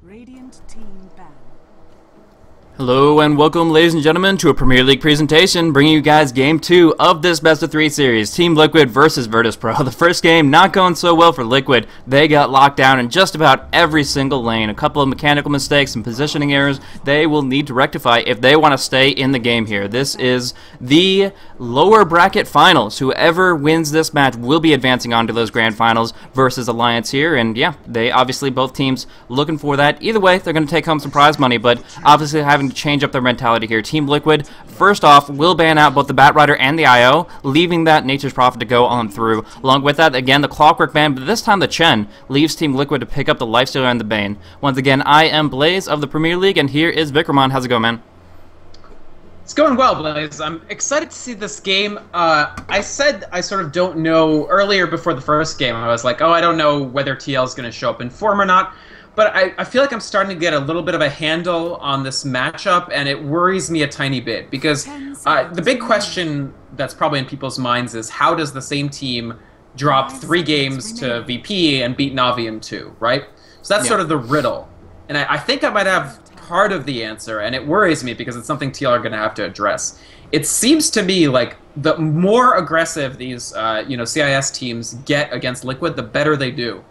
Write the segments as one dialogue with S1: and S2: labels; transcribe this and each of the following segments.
S1: Radiant team ban.
S2: Hello and welcome, ladies and gentlemen, to a Premier League presentation bringing you guys Game 2 of this Best of 3 series, Team Liquid versus Virtus.pro. The first game not going so well for Liquid. They got locked down in just about every single lane. A couple of mechanical mistakes and positioning errors they will need to rectify if they want to stay in the game here. This is the lower bracket finals. Whoever wins this match will be advancing on to those grand finals versus Alliance here, and yeah, they obviously, both teams looking for that. Either way, they're going to take home some prize money, but obviously having to change up their mentality here. Team Liquid, first off, will ban out both the Batrider and the IO, leaving that Nature's Prophet to go on through. Along with that, again, the Clockwork ban, but this time the Chen leaves Team Liquid to pick up the Lifestealer and the Bane. Once again, I am Blaze of the Premier League, and here is Vikramon. How's it going, man?
S3: It's going well, Blaze. I'm excited to see this game. I said I sort of don't know earlier before the first game. I was like, oh, I don't know whether TL is going to show up in form or not. But I feel like I'm starting to get a little bit of a handle on this matchup, and it worries me a tiny bit. Because the big question that's probably in people's minds is, how does the same team drop 3 games to VP and beat Navi in 2, right? So that's sort of the riddle. And I think I might have part of the answer, and it worries me because it's something TL are going to have to address. It seems to me like the more aggressive these CIS teams get against Liquid, the better they do.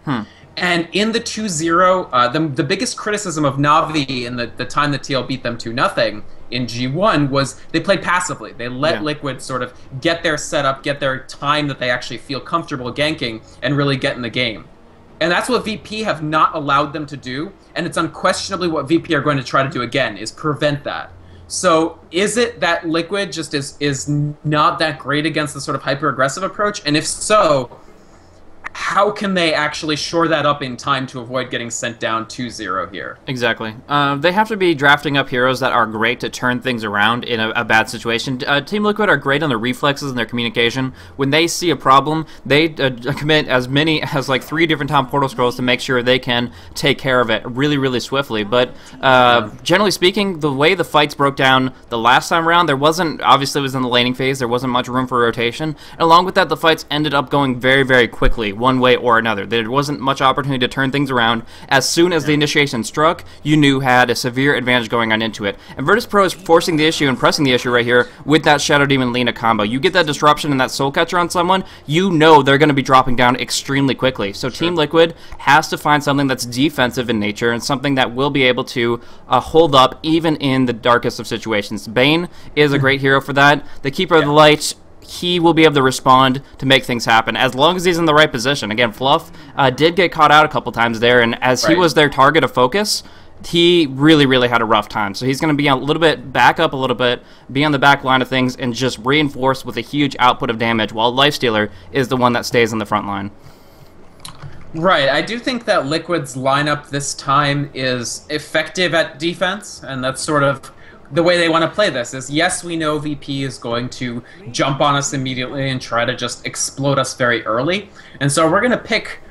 S3: And in the 2-0, the biggest criticism of Navi in the time that TL beat them 2-0 in G1 was they played passively. They let Liquid sort of get their setup, get their time that they actually feel comfortable ganking, and really get in the game. And that's what VP have not allowed them to do, and it's unquestionably what VP are going to try to do again, is prevent that. So is it that Liquid just is not that great against the sort of hyper-aggressive approach? And if so, how can they actually shore that up in time to avoid getting sent down 2-0 here?
S2: Exactly. They have to be drafting up heroes that are great to turn things around in a bad situation. Team Liquid are great on their reflexes and their communication. When they see a problem, they commit as many as like 3 different time portal scrolls to make sure they can take care of it really, really swiftly. But generally speaking, the way the fights broke down the last time around, there wasn't, obviously it was in the laning phase, there wasn't much room for rotation. And along with that, the fights ended up going very, very quickly, one way or another. There wasn't much opportunity to turn things around. As soon as the initiation struck, you knew had a severe advantage going on into it. And Virtus.pro is forcing the issue and pressing the issue right here with that Shadow Demon Lina combo. You get that disruption and that Soul Catcher on someone, you know they're going to be dropping down extremely quickly. So Team Liquid has to find something that's defensive in nature and something that will be able to hold up even in the darkest of situations. Bane is a great hero for that. The Keeper of the Light, he will be able to respond to make things happen as long as he's in the right position. Again, Fluff did get caught out a couple times there, and as he was their target of focus, he really, really had a rough time. So he's going to be a little bit back up a little bit, be on the back line of things, and just reinforce with a huge output of damage, while Lifestealer is the one that stays on the front line.
S3: Right, I do think that Liquid's lineup this time is effective at defense, and that's sort of the way they want to play this. Is, yes, we know VP is going to jump on us immediately and try to just explode us very early, and so we're going to pick,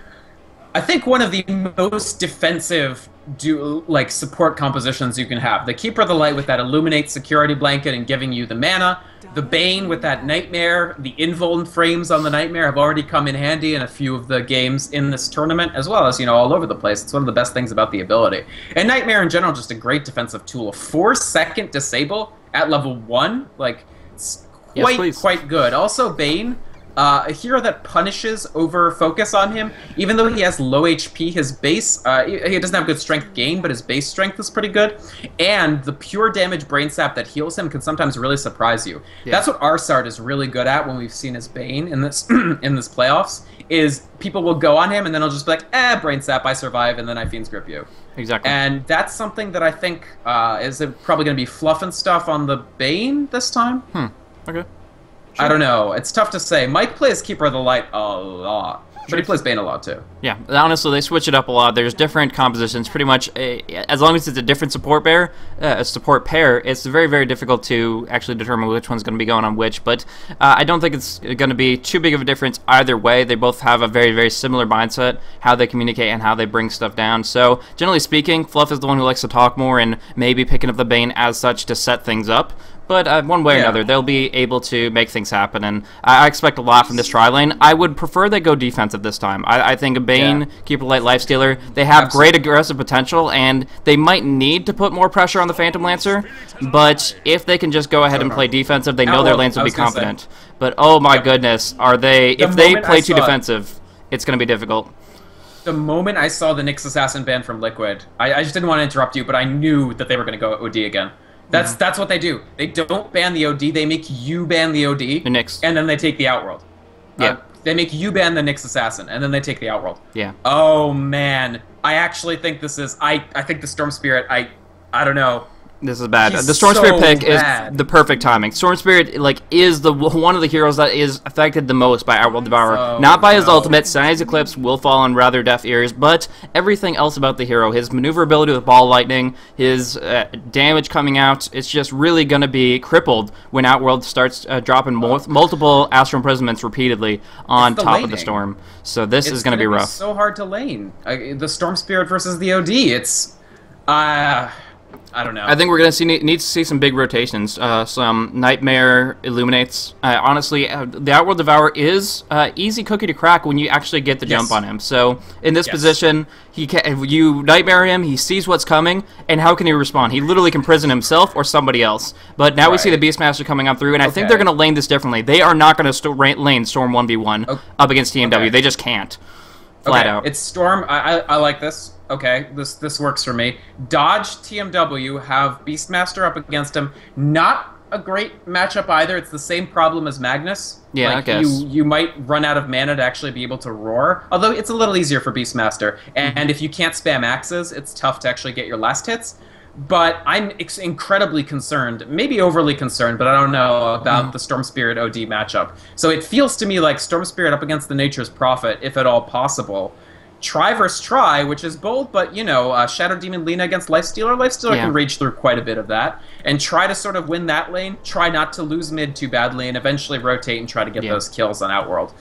S3: I think, one of the most defensive support compositions you can have. The Keeper of the Light with that Illuminate security blanket and giving you the mana. The Bane with that Nightmare. The Invuln frames on the Nightmare have already come in handy in a few of the games in this tournament, as well as, all over the place. It's one of the best things about the ability. And Nightmare in general, just a great defensive tool. A 4-second disable at level 1, it's quite good. Also, Bane, a hero that punishes over focus on him. Even though he has low HP, his base, he doesn't have good strength gain, but his base strength is pretty good. And the pure damage brain sap that heals him can sometimes really surprise you. That's what Arsart is really good at when we've seen his Bane in this in this playoffs, is people will go on him and then he'll just be like, brain sap, I survive, and then I Fiend's Grip you.
S2: Exactly.
S3: And that's something that I think is probably going to be fluff and stuff on the Bane this time.
S2: Okay.
S3: Sure. I don't know. It's tough to say. Mike plays Keeper of the Light a lot, but he plays Bane a lot too.
S2: Yeah, honestly, they switch it up a lot. There's different compositions. Pretty much, as long as it's a different support pair, it's very, very difficult to actually determine which one's going to be going on which. But I don't think it's going to be too big of a difference either way. They both have a very, very similar mindset, how they communicate and how they bring stuff down. So generally speaking, Fluff is the one who likes to talk more and maybe picking up the Bane as such to set things up. But one way or another, they'll be able to make things happen, and I expect a lot from this tri lane. I would prefer they go defensive this time. I think a Bane, Keeper Light, Lifestealer, they have great aggressive potential, and they might need to put more pressure on the Phantom Lancer, but if they can just go ahead and play defensive, they know their lanes will be competent. But oh my goodness, are they... If they play too defensive, it's going to be difficult.
S3: The moment I saw the Nyx Assassin ban from Liquid, I just didn't want to interrupt you, but I knew that they were going to go OD again. That's what they do. They don't ban the OD. They make you ban the OD. The
S2: Nyx.
S3: And then they take the Outworld.
S2: Yeah.
S3: They make you ban the Nyx Assassin, and then they take the Outworld.
S2: Yeah.
S3: Oh, man. I actually think this is... I think the Storm Spirit, I don't know.
S2: This is bad.
S3: He's
S2: The Storm Spirit pick
S3: bad.
S2: is the perfect timing. Storm Spirit, like, is the one of the heroes that is affected the most by Outworld Devourer. Not by his ultimate. Sai's Eclipse will fall on rather deaf ears, but everything else about the hero, his maneuverability with Ball Lightning, his damage coming out, it's just really going to be crippled when Outworld starts dropping multiple Astral Imprisonments repeatedly on top of the Storm. So this is going to be rough. It's
S3: so hard to lane. The Storm Spirit versus the OD, it's... I don't know.
S2: I think we're going to need to see some big rotations. Some Nightmare Illuminates. Honestly, the Outworld Devourer is easy cookie to crack when you actually get the jump on him. So in this position, you Nightmare him, he sees what's coming, and how can he respond? He literally can prison himself or somebody else. But now we see the Beastmaster coming on through, and I think they're going to lane this differently. They are not going to lane Storm 1v1 up against TMW. They just can't. Flat out.
S3: It's Storm. I like this. Okay, this works for me. Dodge TMW, have Beastmaster up against him. Not a great matchup either. It's the same problem as Magnus.
S2: Yeah,
S3: like,
S2: I guess.
S3: You might run out of mana to actually be able to roar. Although it's a little easier for Beastmaster. And if you can't spam axes, it's tough to actually get your last hits. But I'm incredibly concerned, maybe overly concerned, but I don't know about the Storm Spirit OD matchup. So it feels to me like Storm Spirit up against the Nature's Prophet, if at all possible. Try versus try, which is bold, but, you know, Shadow Demon Lina against Lifestealer. Lifestealer can rage through quite a bit of that. And try to sort of win that lane. Try not to lose mid too badly, and eventually rotate and try to get those kills on Outworld.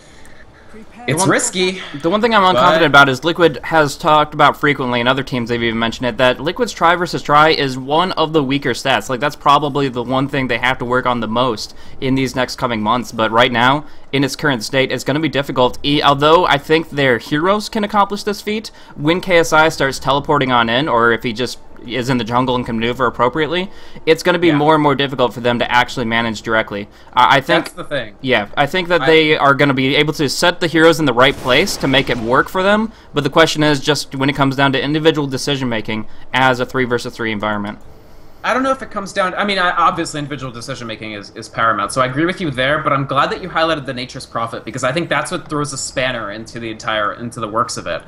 S3: It's risky.
S2: The one thing I'm unconfident about is Liquid has talked about frequently, and other teams they've even mentioned it, that Liquid's try versus try is one of the weaker stats. Like, that's probably the one thing they have to work on the most in these next coming months. But right now, in its current state, it's going to be difficult. Although I think their heroes can accomplish this feat, when KSI starts teleporting on in, or if he just is in the jungle and can maneuver appropriately, it's going to be more and more difficult for them to actually manage directly. I think
S3: that's the thing.
S2: Yeah, I think that they are going to be able to set the heroes in the right place to make it work for them, but the question is just when it comes down to individual decision-making as a 3 versus 3 environment.
S3: I don't know if it comes down... I mean, obviously individual decision-making is paramount, so I agree with you there, but I'm glad that you highlighted the Nature's Prophet, because I think that's what throws a spanner into the works of it.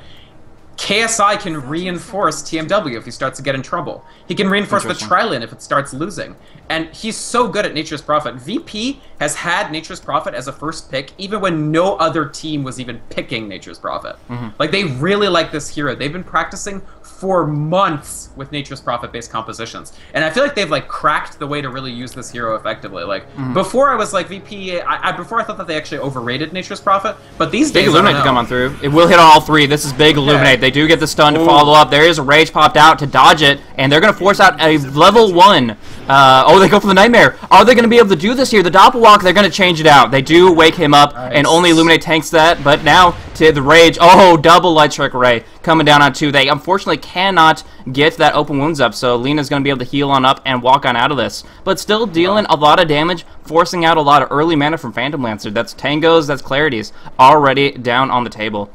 S3: KSI can reinforce TMW if he starts to get in trouble. He can reinforce the Trilin if it starts losing. And he's so good at Nature's Prophet. VP has had Nature's Prophet as a first pick even when no other team was even picking Nature's Prophet. Like, they really like this hero. They've been practicing for months with Nature's Prophet-based compositions. And I feel like they've, like, cracked the way to really use this hero effectively. Like, before I was like, VP, before I thought that they actually overrated Nature's Prophet, but these days,
S2: Big Illuminate to come on through. It will hit on all three. This is Big Illuminate. They do get the stun to follow up. There is a Rage popped out to dodge it, and they're going to force out a level 1. Oh, they go for the Nightmare. Are they going to be able to do this here? The Doppelwalk, they're going to change it out. They do wake him up, and only Illuminate tanks that, but now to the Rage. Oh, double Light Strike Array coming down on 2. They unfortunately cannot get that open wounds up, so Lina's going to be able to heal on up and walk on out of this. But still dealing a lot of damage, forcing out a lot of early mana from Phantom Lancer. That's Tangos, that's Clarities, already down on the table.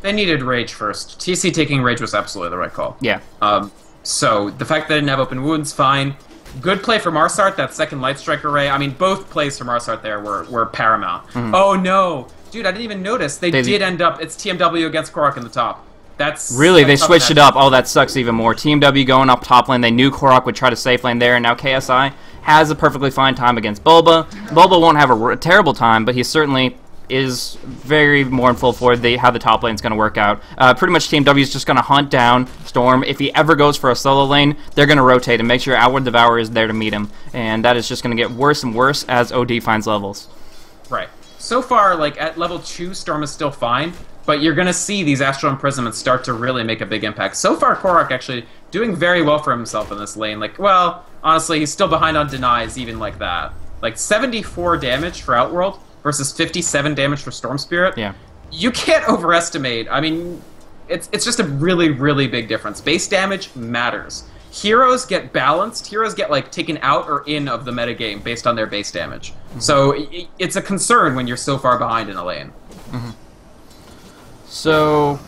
S3: They needed Rage first. TC taking Rage was absolutely the right call.
S2: Yeah.
S3: So the fact that they didn't have open wounds, fine. Good play from Marsart, that second Light Strike Array. I mean, both plays from Marsart there were paramount. Oh no! Dude, I didn't even notice. They did end up, it's TMW against Korok in the top. That's
S2: really, they switched it up. Oh, that sucks even more. TMW going up top lane. They knew Korok would try to safe lane there, and now KSI has a perfectly fine time against Bulba. Bulba won't have a terrible time, but he certainly is very mournful for how the top lane is going to work out. Pretty much TMW is just going to hunt down Storm. If he ever goes for a solo lane, they're going to rotate and make sure Outward Devourer is there to meet him. And that is just going to get worse and worse as OD finds levels.
S3: Right. So far, like, at level 2, Storm is still fine. but you're going to see these Astral Imprisonments start to really make a big impact. So far, Korok actually doing very well for himself in this lane. Like, well, honestly, he's still behind on denies even like that. Like, 74 damage for Outworld versus 57 damage for Storm Spirit.
S2: Yeah.
S3: You can't overestimate. I mean, it's just a really, really big difference. Base damage matters. Heroes get balanced. Heroes get, like, taken out or in of the metagame based on their base damage. So it's a concern when you're so far behind in a lane.
S2: So,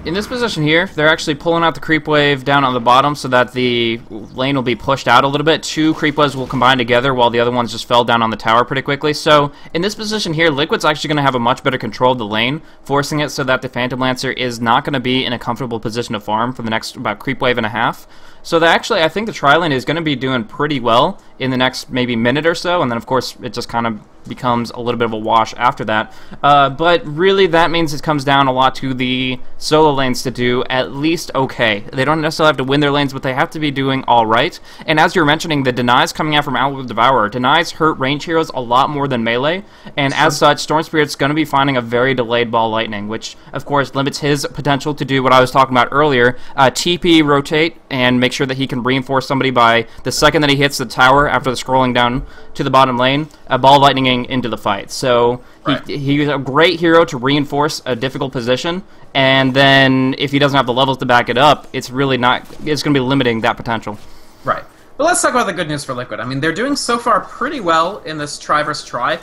S2: in this position here, they're actually pulling out the creep wave down on the bottom so that the lane will be pushed out a little bit. 2 creep waves will combine together while the other ones just fell down on the tower pretty quickly. So, in this position here, Liquid's actually going to have a much better control of the lane, forcing it so that the Phantom Lancer is not going to be in a comfortable position to farm for the next about creep wave and a half. So that actually, I think the tri-lane is going to be doing pretty well in the next maybe minute or so, and then of course it just kind of becomes a little bit of a wash after that. But really that means it comes down a lot to the solo lanes to do at least okay. They don't necessarily have to win their lanes, but they have to be doing alright. And as you're mentioning, the denies coming out from Outworld Devourer, denies hurt range heroes a lot more than melee, and as such, Storm Spirit's going to be finding a very delayed ball lightning, which of course limits his potential to do what I was talking about earlier, TP, rotate, and make sure that he can reinforce somebody by the second that he hits the tower after the scrolling down to the bottom lane, ball lightninging into the fight. So he's a great hero to reinforce a difficult position, and then if he doesn't have the levels to back it up, it's really not, it's going to be limiting that potential.
S3: Right. But let's talk about the good news for Liquid. I mean, they're doing so far pretty well in this try versus try.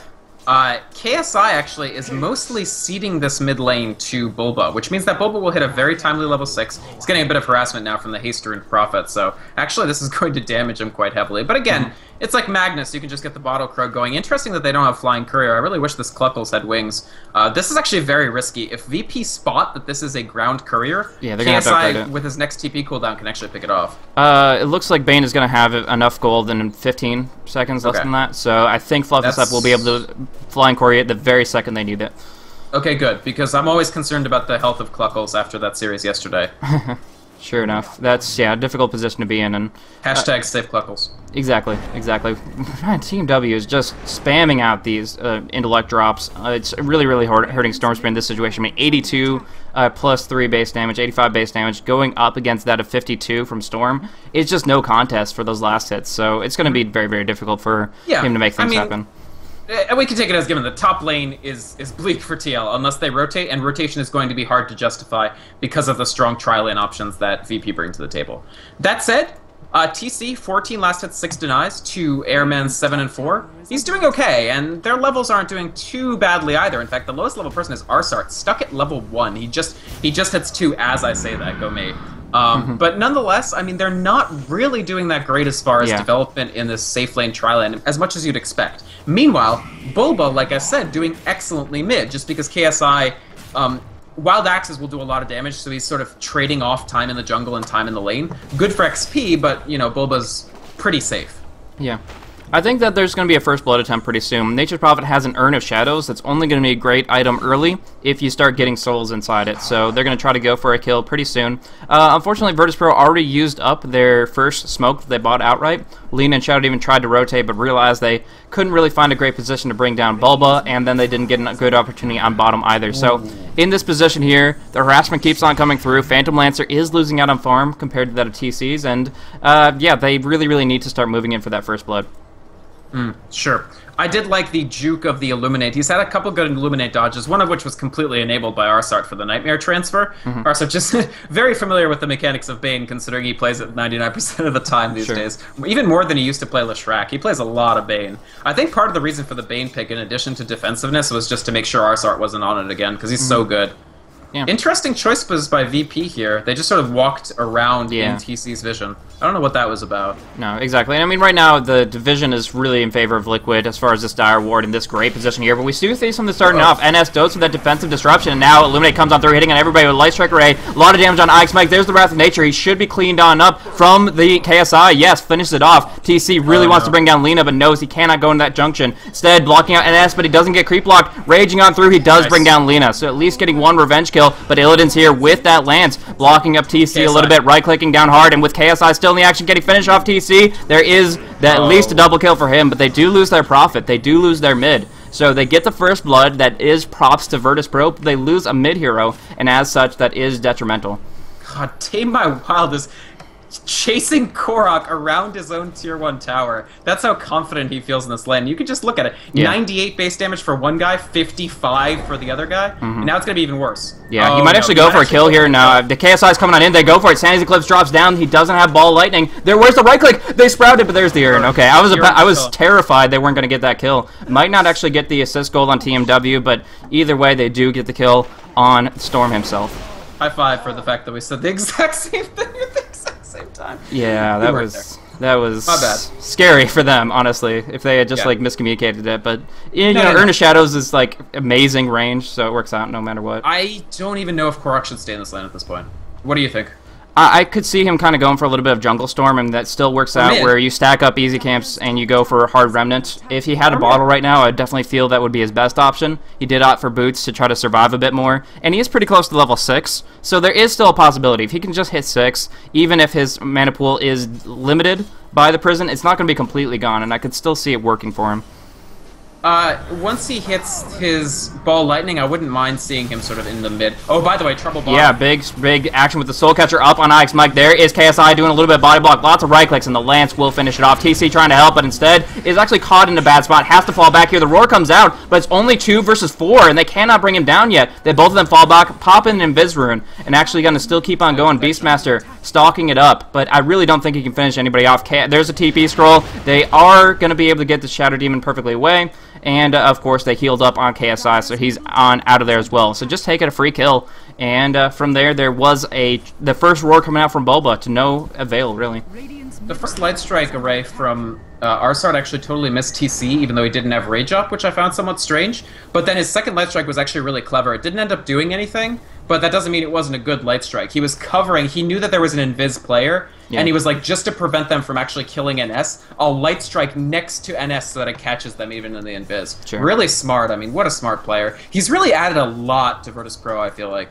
S3: KSI actually is mostly ceding this mid lane to Bulba, which means that Bulba will hit a very timely level 6. He's getting a bit of harassment now from the Haster and Prophet, so actually this is going to damage him quite heavily. But again, it's like Magnus, you can just get the Bottle Crow going. Interesting that they don't have Flying Courier. I really wish this Cluckles had wings. This is actually very risky. If VP spot that this is a ground courier,
S2: yeah, they're gonna have to upgrade it.
S3: with his next TP cooldown can actually pick it off.
S2: It looks like Bane is going to have enough gold in 15 seconds, less than that, so I think Fluffysup will be able to Flying Courier at the very second they need it.
S3: Okay, good, because I'm always concerned about the health of Cluckles after that series yesterday.
S2: Sure enough. That's, yeah, a difficult position to be in. And
S3: hashtag save Cluckles.
S2: Exactly, exactly. Man, Team W is just spamming out these intellect drops. It's really, really hurting Storm Spirit in this situation. I mean, 82 plus 3 base damage, 85 base damage, going up against that of 52 from Storm. It's just no contest for those last hits, so it's going to be very, very difficult for him to make things happen.
S3: We can take it as given the top lane is bleak for TL unless they rotate, and rotation is going to be hard to justify because of the strong tri-lane options that VP bring to the table. That said, TC, 14 last hits, 6 denies, to Airman 7 and 4. He's doing okay, and their levels aren't doing too badly either. In fact, the lowest level person is Arsart, stuck at level 1. He just hits 2 as I say that, go me. But nonetheless, I mean, they're not really doing that great as far as development in this safe lane tri-lane, as much as you'd expect. Meanwhile, Bulba, like I said, doing excellently mid, just because KSI, Wild Axes will do a lot of damage, so he's sort of trading off time in the jungle and time in the lane. Good for XP, but, you know, Bulba's pretty safe.
S2: Yeah. I think that there's going to be a first blood attempt pretty soon. Nature's Prophet has an Urn of Shadows that's only going to be a great item early if you start getting souls inside it, so they're going to try to go for a kill pretty soon. Unfortunately, Virtus.pro already used up their first smoke that they bought outright. Lina and Shadow even tried to rotate, but realized they couldn't really find a great position to bring down Bulba, and then they didn't get a good opportunity on bottom either. So, in this position here, the harassment keeps on coming through. Phantom Lancer is losing out on farm compared to that of TC's, and yeah, they really, really need to start moving in for that first blood.
S3: Sure. I did like the juke of the Illuminate. He's had a couple good Illuminate dodges, one of which was completely enabled by Arsart for the Nightmare transfer. Arsart just very familiar with the mechanics of Bane, considering he plays it 99% of the time these days. Even more than he used to play Leshrac. He plays a lot of Bane. I think part of the reason for the Bane pick, in addition to defensiveness, was just to make sure Arsart wasn't on it again, because he's so good. Yeah. Interesting choice was by VP here. They just sort of walked around in TC's vision. I don't know what that was about. No,
S2: exactly. And I mean, right now, the division is really in favor of Liquid as far as this Dire Ward in this great position here. But we do see something starting off. NS Dose with that defensive disruption, and now Illuminate comes on through, hitting on everybody with Light Strike Array. A lot of damage on Ike Smike. There's the Wrath of Nature. He should be cleaned on up from the KSI. Yes, finishes it off. TC really wants to bring down Lina, but knows he cannot go into that junction. Instead, blocking out NS, but he doesn't get creep locked. Raging on through, he does bring down Lina. So at least getting one revenge kill, but Illidan's here with that Lance, blocking up TC a little bit, right-clicking down hard, and with KSI still in the action, getting finished off TC, there is at least a double kill for him, but they do lose their Prophet. They do lose their mid. So they get the first blood. That is props to Virtus Pro. They lose a mid hero, and as such, that is detrimental.
S3: God, Tame My Wild is chasing Korok around his own tier 1 tower. That's how confident he feels in this lane. You can just look at it.
S2: Yeah.
S3: 98 base damage for one guy, 55 for the other guy, and now it's going to be even worse.
S2: Yeah, he might actually go for a kill here. Now, the KSI is coming on in. They go for it. Sandy's Eclipse drops down. He doesn't have Ball Lightning. Where's the right click? They sprouted, but there's the Urn. Okay, I was terrified they weren't going to get that kill. Might not actually get the assist gold on TMW, but either way, they do get the kill on Storm himself.
S3: High five for the fact that we said the exact same thing at the exact same time.
S2: Yeah, that was
S3: my bad.
S2: Scary for them, honestly, if they had just like miscommunicated it. But you know,
S3: no.
S2: Urn of Shadows is like amazing range, so it works out no matter what.
S3: I don't even know if Korok should stay in this lane at this point. What do you think?
S2: I could see him kind of going for a little bit of Jungle Storm, and that still works out where you stack up easy camps and you go for Hard Remnant. If he had a bottle right now, I definitely feel that would be his best option. He did opt for Boots to try to survive a bit more, and he is pretty close to level 6, so there is still a possibility. If he can just hit 6, even if his mana pool is limited by the prison, it's not going to be completely gone, and I could still see it working for him.
S3: Once he hits his Ball Lightning, I wouldn't mind seeing him sort of in the mid. Oh, by the way, Trouble Ball.
S2: Yeah, big action with the Soul Catcher up on Ike's Mike. There is KSI doing a little bit of body block, lots of right clicks, and the Lance will finish it off. TC trying to help, but instead is actually caught in a bad spot, has to fall back here. The Roar comes out, but it's only 2 versus 4, and they cannot bring him down yet. Both of them fall back, pop in an Invis Rune, and actually going to still keep on going. Beastmaster stalking it up, but I really don't think he can finish anybody off. There's a TP scroll. They are going to be able to get the Shadow Demon perfectly away. And, of course, they healed up on KSI, so he's out of there as well. So just take it a free kill. And from there was the first Roar coming out from Boba to no avail, really.
S3: The first Light Strike array from Arsart actually totally missed TC, even though he didn't have Rage Up, which I found somewhat strange. But then his second Light Strike was actually really clever. It didn't end up doing anything, but that doesn't mean it wasn't a good Light Strike. He was covering, he knew that there was an Invis player, and he was like, just to prevent them from actually killing NS, I'll Light Strike next to NS so that it catches them even in the Invis.
S2: Sure.
S3: Really smart. I mean, what a smart player. He's really added a lot to Virtus Pro, I feel like.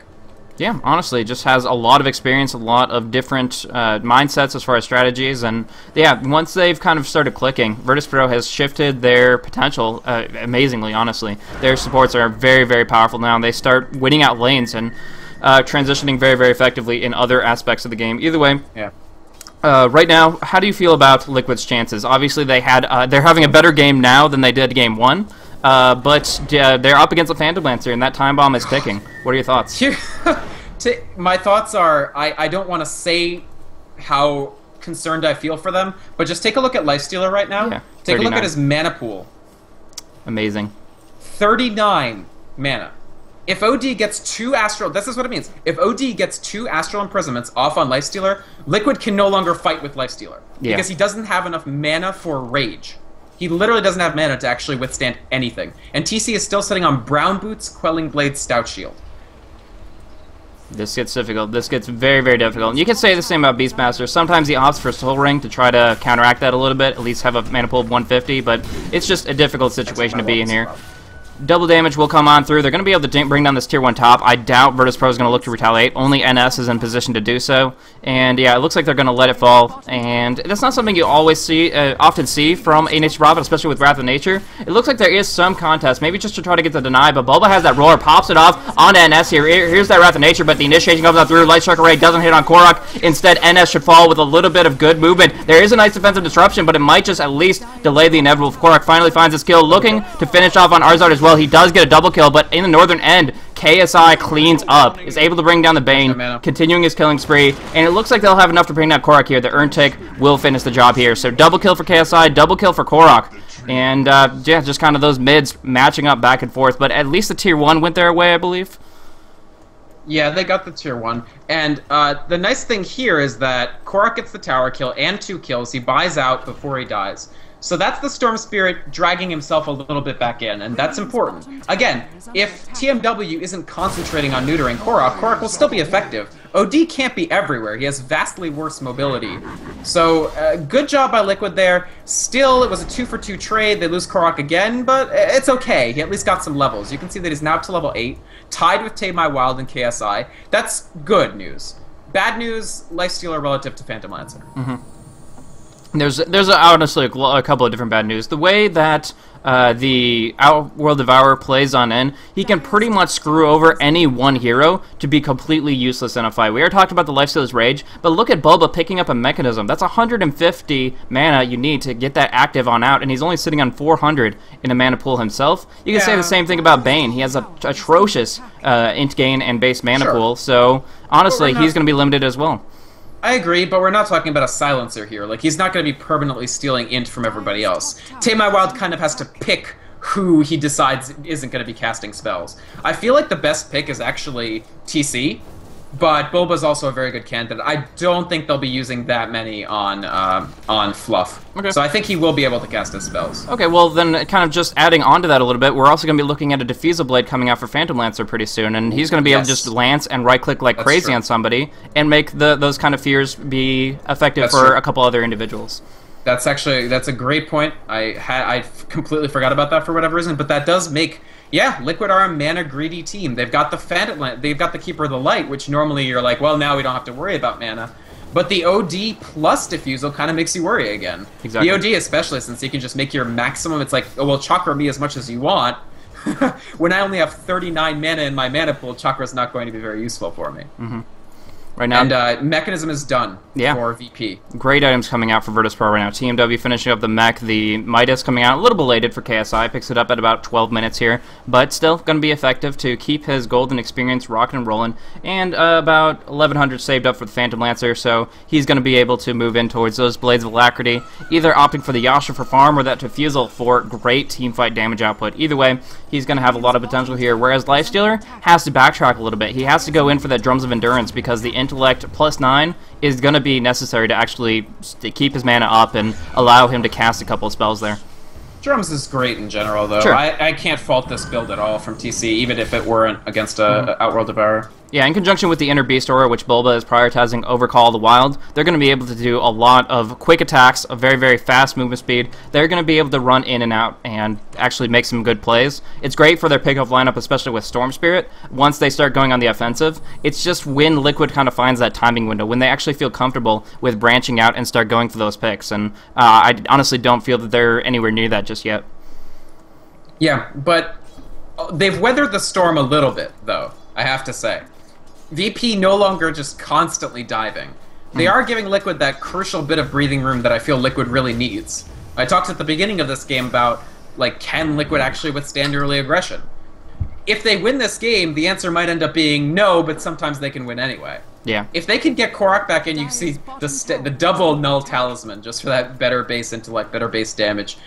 S2: Yeah, honestly, just has a lot of experience, a lot of different mindsets as far as strategies, and yeah, once they've kind of started clicking, Virtus Pro has shifted their potential amazingly, honestly. Their supports are very, very powerful now, and they start winning out lanes and transitioning very, very effectively in other aspects of the game. Either way,
S3: yeah.
S2: Right now, how do you feel about Liquid's chances? Obviously, they're having a better game now than they did game 1. But they're up against the Phantom Lancer, and that time bomb is ticking. What are your thoughts?
S3: My thoughts are, I don't want to say how concerned I feel for them, but just take a look at Lifestealer right now.
S2: Yeah,
S3: take a look at his mana pool.
S2: Amazing.
S3: 39 mana. If OD gets 2 Astral... This is what it means. If OD gets 2 Astral Imprisonments off on Lifestealer, Liquid can no longer fight with Lifestealer.
S2: Yeah.
S3: Because he doesn't have enough mana for Rage. He literally doesn't have mana to actually withstand anything. And TC is still sitting on Brown Boots, Quelling Blade, Stout Shield.
S2: This gets difficult. This gets very, very difficult. And you can say the same about Beastmaster. Sometimes he opts for Soul Ring to try to counteract that a little bit, at least have a mana pool of 150, but it's just a difficult situation to be in here. Double damage will come on through. They're going to be able to bring down this tier 1 top. I doubt Virtus Pro is going to look to retaliate. Only NS is in position to do so. And yeah, it looks like they're going to let it fall. And that's not something you always see, often see from a Nature Prophet, especially with Wrath of Nature. It looks like there is some contest, maybe just to try to get the deny, but Bulba has that Roar, pops it off onto NS here. Here's that Wrath of Nature, but the initiation comes out through. Light Strike Array doesn't hit on Korok. Instead, NS should fall with a little bit of good movement. There is a nice defensive disruption, but it might just at least delay the inevitable. Korok finally finds his kill, looking to finish off on Arzard as well. He does get a double kill, but in the northern end, KSI cleans up, is able to bring down the Bane, continuing his killing spree, and it looks like they'll have enough to bring down Korok here. The Urn Tick will finish the job here. So double kill for KSI, double kill for Korok, and yeah, just kind of those mids matching up back and forth, but at least the tier 1 went their way, I believe.
S3: Yeah, they got the tier 1, and the nice thing here is that Korok gets the tower kill and 2 kills. He buys out before he dies. So that's the Storm Spirit dragging himself a little bit back in, and that's important. Again, if TMW isn't concentrating on neutering Korok, Korok will still be effective. OD can't be everywhere. He has vastly worse mobility. So, good job by Liquid there. Still, it was a 2-for-2 trade. They lose Korok again, but it's okay. He at least got some levels. You can see that he's now up to level 8, tied with Tame My Wild and KSI. That's good news. Bad news, Lifestealer relative to Phantom Lancer.
S2: There's honestly a couple of different bad news. The way that the Outworld Devourer plays on N, he can pretty much screw over any one hero to be completely useless in a fight. We already talked about the Lifestealer's Rage, but look at Bulba picking up a Mechanism. That's 150 mana you need to get that active on out, and he's only sitting on 400 in a mana pool himself. You can say the same thing about Bane. He has a atrocious int gain and base mana pool, so honestly, he's going to be limited as well.
S3: I agree, but we're not talking about a silencer here. Like, he's not going to be permanently stealing int from everybody else. Tame My Wild kind of has to pick who he decides isn't going to be casting spells. I feel like the best pick is actually TC, but Bulba's also a very good candidate. I don't think they'll be using that many on Fluff. Okay. So I think he will be able to cast his spells.
S2: Okay, well then, kind of just adding on to that a little bit, we're also going to be looking at a Diffusal Blade coming out for Phantom Lancer pretty soon, and he's going to be able to just lance and right-click like crazy on somebody, and make those kind of fears be effective for a couple other individuals.
S3: That's a great point. I completely forgot about that for whatever reason, but that does make... Yeah, Liquid are a mana-greedy team. They've got the they've got the Keeper of the Light, which normally you're like, well, now we don't have to worry about mana. But the OD plus Diffusal kind of makes you worry again. Exactly. The OD especially, since you can just make your maximum, it's like, oh, well, Chakra me as much as you want. When I only have 39 mana in my mana pool, Chakra's not going to be very useful for me.
S2: Mm-hmm. Right now,
S3: and Mechanism is done for VP.
S2: Great items coming out for Virtus Pro right now. TMW finishing up the mech. The Midas coming out a little belated for KSI. Picks it up at about 12 minutes here. But still going to be effective to keep his golden experience rocking and rolling. And about 1,100 saved up for the Phantom Lancer. So he's going to be able to move in towards those Blades of Alacrity. Either opting for the Yasha for farm or that Diffusal for great teamfight damage output. Either way, he's going to have a lot of potential here. Whereas Lifestealer has to backtrack a little bit. He has to go in for that Drums of Endurance because the Intellect +9 is going to be necessary to actually keep his mana up and allow him to cast a couple of spells there.
S3: Drums is great in general, though. Sure. I can't fault this build at all from TC, even if it weren't against a Outworld Devourer.
S2: Yeah, in conjunction with the Inner Beast Aura, which Bulba is prioritizing over Call of the Wild, they're going to be able to do a lot of quick attacks, a very, very fast movement speed. They're going to be able to run in and out and actually make some good plays. It's great for their pickup lineup, especially with Storm Spirit. Once they start going on the offensive, it's just when Liquid kind of finds that timing window, when they actually feel comfortable with branching out and start going for those picks. And I honestly don't feel that they're anywhere near that just yet.
S3: Yeah, but they've weathered the storm a little bit, though, I have to say. VP no longer just constantly diving. They are giving Liquid that crucial bit of breathing room that I feel Liquid really needs. I talked at the beginning of this game about, like, can Liquid actually withstand early aggression? If they win this game, the answer might end up being no, but sometimes they can win anyway.
S2: Yeah.
S3: If they can get Korok back in, you see the double Null Talisman, just for that better base intellect, better base damage.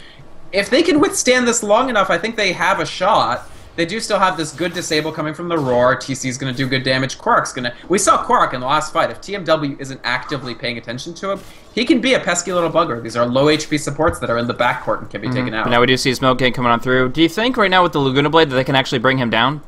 S3: If they can withstand this long enough, I think they have a shot. They do still have this good disable coming from the Roar. TC's going to do good damage. Korok's going to... We saw Korok in the last fight. If TMW isn't actively paying attention to him, he can be a pesky little bugger. These are low HP supports that are in the backcourt and can be taken out.
S2: But now we do see Smoke King coming on through. Do you think right now with the Laguna Blade that they can actually bring him down?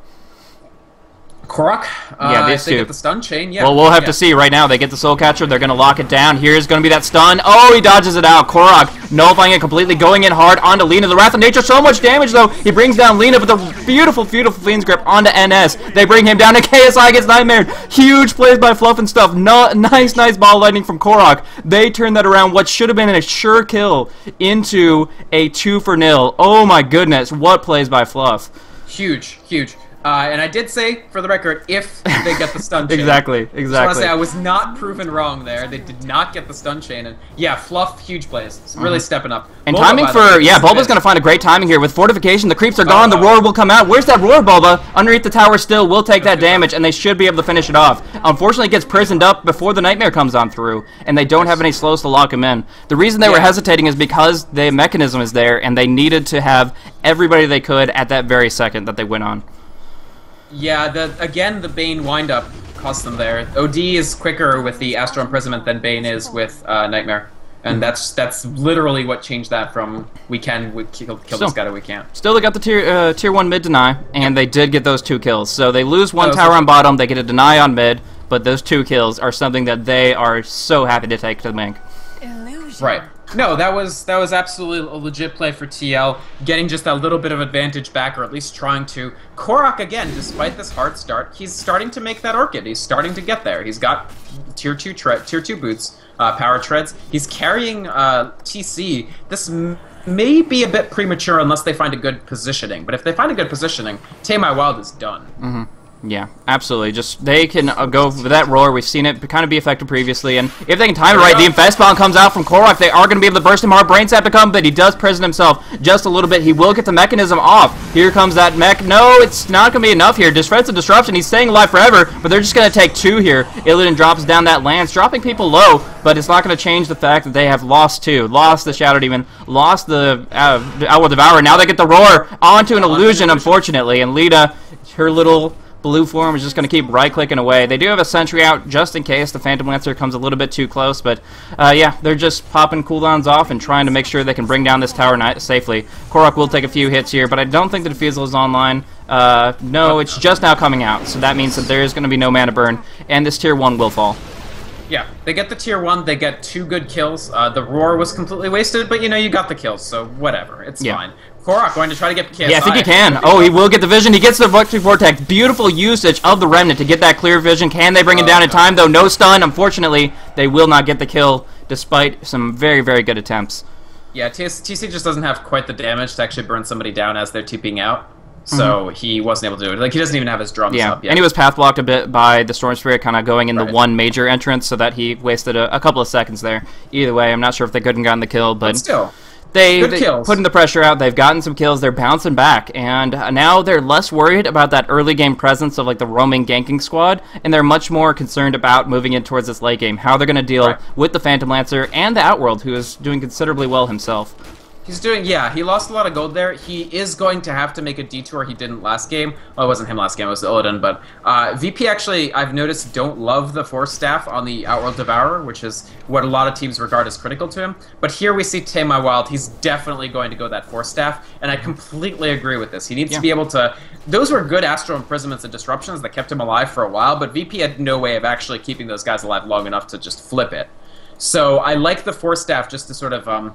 S3: Korok?
S2: Yeah, these
S3: if they get the stun chain, yeah.
S2: Well, we'll have to see right now. They get the Soul Catcher. They're going to lock it down. Here's going to be that stun. Oh, he dodges it out. Korok nullifying it completely, going in hard onto Lina. The Wrath of Nature, so much damage, though. He brings down Lina, but the beautiful, beautiful Fiend's Grip onto NS. They bring him down, and KSI gets nightmared. Huge plays by Fluff and stuff. No, nice ball lightning from Korok. They turn that around. What should have been a sure kill into a 2-for-0. Oh, my goodness. What plays by Fluff.
S3: Huge, huge. And I did say, for the record, if they get the stun chain.
S2: Exactly.
S3: I want to say I was not proven wrong there. They did not get the stun chain. And yeah, Fluff, huge plays. It's really stepping up.
S2: And Bulba, timing for, yeah, Bulba's going to find a great timing here. With Fortification, the creeps are gone, the Roar will come out. Where's that Roar, Bulba? Underneath the tower still, will take that damage, and they should be able to finish it off. Unfortunately, it gets prisoned up before the Nightmare comes on through, and they don't have any slows to lock him in. The reason they were hesitating is because the mechanism is there, and they needed to have everybody they could at that very second that they went on.
S3: Yeah, again, the Bane windup cost them there. OD is quicker with the Astral Imprisonment than Bane is with Nightmare. And that's literally what changed that from we can kill this guy to we can't.
S2: Still, they got the tier 1 mid deny, and they did get those 2 kills. So they lose 1 tower on bottom, they get a deny on mid, but those 2 kills are something that they are so happy to take to the bank.
S3: Right. No, that was absolutely a legit play for TL, getting just that little bit of advantage back, or at least trying to. Korok, again, despite this hard start, he's starting to make that Orchid. He's starting to get there. He's got tier 2 boots, power treads. He's carrying TC. This may be a bit premature unless they find a good positioning, but if they find a good positioning, Tame My Wild is done.
S2: Mm-hmm. Yeah, absolutely. Just they can go with that roar. We've seen it kind of be effective previously, and if they can time it right, the Infest Bomb comes out from Korok. They are going to be able to burst him hard. Brain Sap to come, but he does prison himself just a little bit. He will get the mechanism off. Here comes that mech. No, it's not going to be enough here. Defensive disruption. He's staying alive forever, but they're just going to take 2 here. Illidan drops down that lance, dropping people low, but it's not going to change the fact that they have lost 2. Lost the Shadow Demon, lost the Owl Devourer. Now they get the roar onto an illusion, unfortunately, and Lita, her little blue form is just going to keep right-clicking away. They do have a sentry out just in case the Phantom Lancer comes a little bit too close, but yeah, they're just popping cooldowns off and trying to make sure they can bring down this tower safely. Korok will take a few hits here, but I don't think the Defusal is online. No, it's just now coming out, so that means that there is going to be no mana burn, and this tier 1 will fall.
S3: Yeah, they get the tier 1, they get 2 good kills. The roar was completely wasted, but you got the kills, so whatever, it's fine. Korok going to try to get KSI.
S2: Yeah, I think he can. Oh, he will get the vision. He gets the Electric Vortex. Beautiful usage of the Remnant to get that clear vision. Can they bring it down in time, though? No stun. Unfortunately, they will not get the kill, despite some very, very good attempts.
S3: Yeah, TC just doesn't have quite the damage to actually burn somebody down as they're TPing out. So he wasn't able to do it. Like, he doesn't even have his drums up yet.
S2: And he was path blocked a bit by the Storm Spirit kind of going in the one major entrance, so that he wasted a couple of seconds there. Either way, I'm not sure if they couldn't gotten the kill, but
S3: still.
S2: They putting the pressure out. They've gotten some kills. They're bouncing back, and now they're less worried about that early game presence of like the roaming ganking squad, and they're much more concerned about moving in towards this late game. How they're going to deal with the Phantom Lancer and the Outworld, who is doing considerably well himself.
S3: He's doing, he lost a lot of gold there. He is going to have to make a detour he didn't last game. Well, it wasn't him last game, it was Illidan, but VP actually, I've noticed, don't love the Force Staff on the Outworld Devourer, which is what a lot of teams regard as critical to him. But here we see Tame My Wild, he's definitely going to go that Force Staff, and I completely agree with this. He needs to be able to... Those were good Astral Imprisonments and Disruptions that kept him alive for a while, but VP had no way of actually keeping those guys alive long enough to just flip it. So I like the Force Staff just to sort of...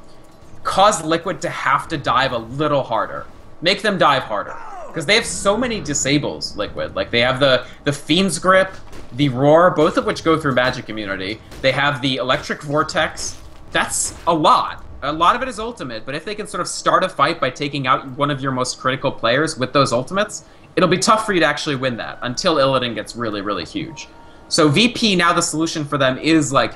S3: cause Liquid to have to dive a little harder. Make them dive harder. Because they have so many disables, Liquid. Like, they have the Fiend's Grip, the Roar, both of which go through magic immunity. They have the Electric Vortex. That's a lot. A lot of it is ultimate, but if they can sort of start a fight by taking out one of your most critical players with those ultimates, it'll be tough for you to actually win that, until Illidan gets really, really huge. So VP, now the solution for them is, like,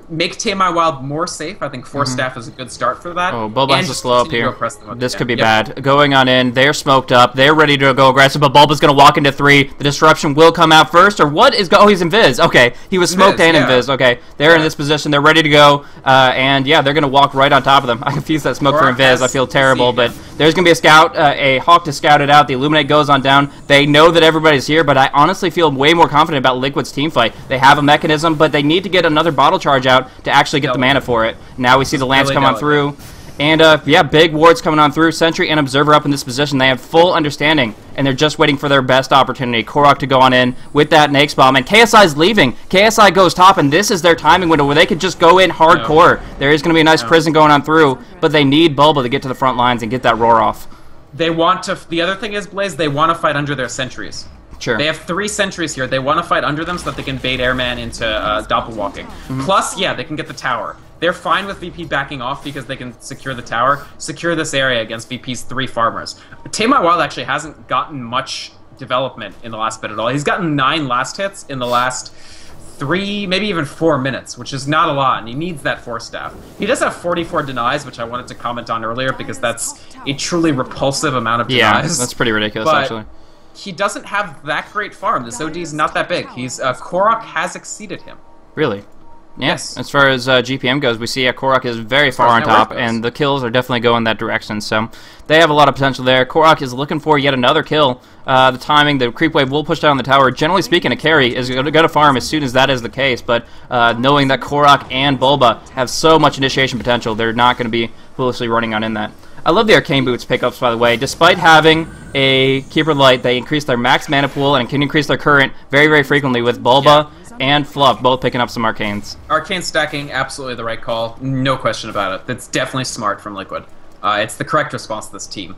S3: make Tame My Wild more safe. I think Force Staff is a good start for that.
S2: Oh, Bulba has to slow up here. This could be bad. Going on in. They're smoked up. They're ready to go aggressive, but Bulba's going to walk into 3. The Disruption will come out first, or what is... Oh, he's Invis. Okay. He was smoked and Invis. Okay. They're in this position. They're ready to go. And, yeah, they're going to walk right on top of them. I confuse that smoke for Invis. I feel terrible, but there's going to be a scout, a Hawk to scout it out. The Illuminate goes on down. They know that everybody's here, but I honestly feel way more confident about Liquid's team fight. They have a mechanism, but they need to get another bottle charge out to actually get the mana for it. Now we see the Lance come on through. And, yeah, big wards coming on through. Sentry and Observer up in this position. They have full understanding, and they're just waiting for their best opportunity. Korok to go on in with that Nake's Bomb, and KSI's leaving. KSI goes top, and this is their timing window where they could just go in hardcore. There is going to be a nice prison going on through, but they need Bulba to get to the front lines and get that roar off.
S3: They want to... The other thing is, Blaze, they want to fight under their sentries.
S2: Sure.
S3: They have 3 sentries here. They want to fight under them so that they can bait Airman into doppelwalking. Plus, yeah, they can get the tower. They're fine with VP backing off because they can secure the tower, secure this area against VP's 3 farmers. Tame My Wild actually hasn't gotten much development in the last bit at all. He's gotten 9 last hits in the last 3, maybe even 4 minutes, which is not a lot, and he needs that Force Staff. He does have 44 denies, which I wanted to comment on earlier because that's a truly repulsive amount of denies.
S2: Yeah, that's pretty ridiculous, actually.
S3: He doesn't have that great farm. This OD is not that big. He's Korok has exceeded him.
S2: Really? Yes. As far as GPM goes, we see Korok is very far on top, and the kills are definitely going that direction. So they have a lot of potential there. Korok is looking for yet another kill. The timing, the creep wave will push down the tower. Generally speaking, a carry is going to go to farm as soon as that is the case. But knowing that Korok and Bulba have so much initiation potential, they're not going to be foolishly running on in that. I love the Arcane Boots pickups, by the way. Despite having a Keeper Light, they increase their max mana pool and can increase their current very, very frequently with Bulba and Fluff both picking up some arcanes.
S3: Arcane stacking, absolutely the right call. No question about it. That's definitely smart from Liquid. It's the correct response to this team.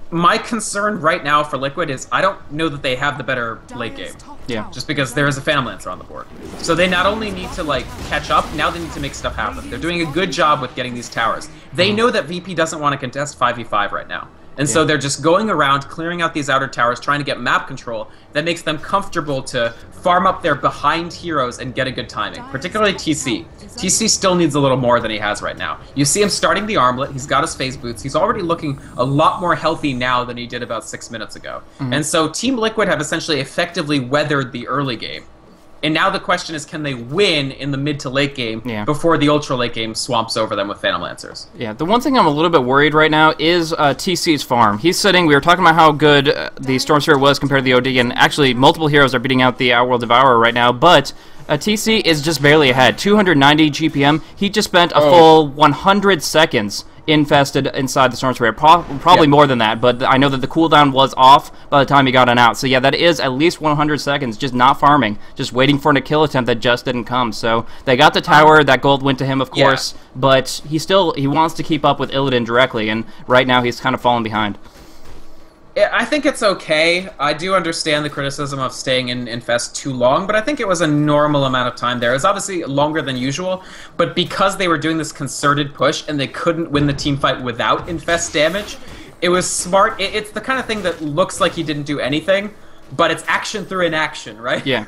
S3: My concern right now for Liquid is I don't know that they have the better late game.
S2: Yeah.
S3: Just because there is a Phantom Lancer on the board. So they not only need to, like, catch up, now they need to make stuff happen. They're doing a good job with getting these towers. They know that VP doesn't want to contest 5v5 right now. And so they're just going around, clearing out these outer towers, trying to get map control that makes them comfortable to farm up their behind heroes and get a good timing, particularly TC. TC still needs a little more than he has right now. You see him starting the armlet, he's got his phase boots, he's already looking a lot more healthy now than he did about 6 minutes ago. And so Team Liquid have essentially effectively weathered the early game. And now the question is, can they win in the mid to late game before the ultra late game swamps over them with Phantom Lancers?
S2: Yeah, the one thing I'm a little bit worried right now is TC's farm. He's sitting, we were talking about how good the Storm Spirit was compared to the OD, and actually multiple heroes are beating out the Outworld Devourer right now, but TC is just barely ahead. 290 GPM, he just spent a full 100 seconds infested inside the Storm Spirit. Probably more than that, but I know that the cooldown was off by the time he got on out. So yeah, that is at least 100 seconds just not farming, just waiting for a kill attempt that just didn't come. So they got the tower, that gold went to him, of course, but he wants to keep up with Illidan directly, and right now he's kind of falling behind.
S3: I think it's okay. I do understand the criticism of staying in Infest too long, but I think it was a normal amount of time there. It's obviously longer than usual, but because they were doing this concerted push and they couldn't win the team fight without Infest damage, it was smart. It's the kind of thing that looks like he didn't do anything, but it's action through inaction, right?
S2: Yeah.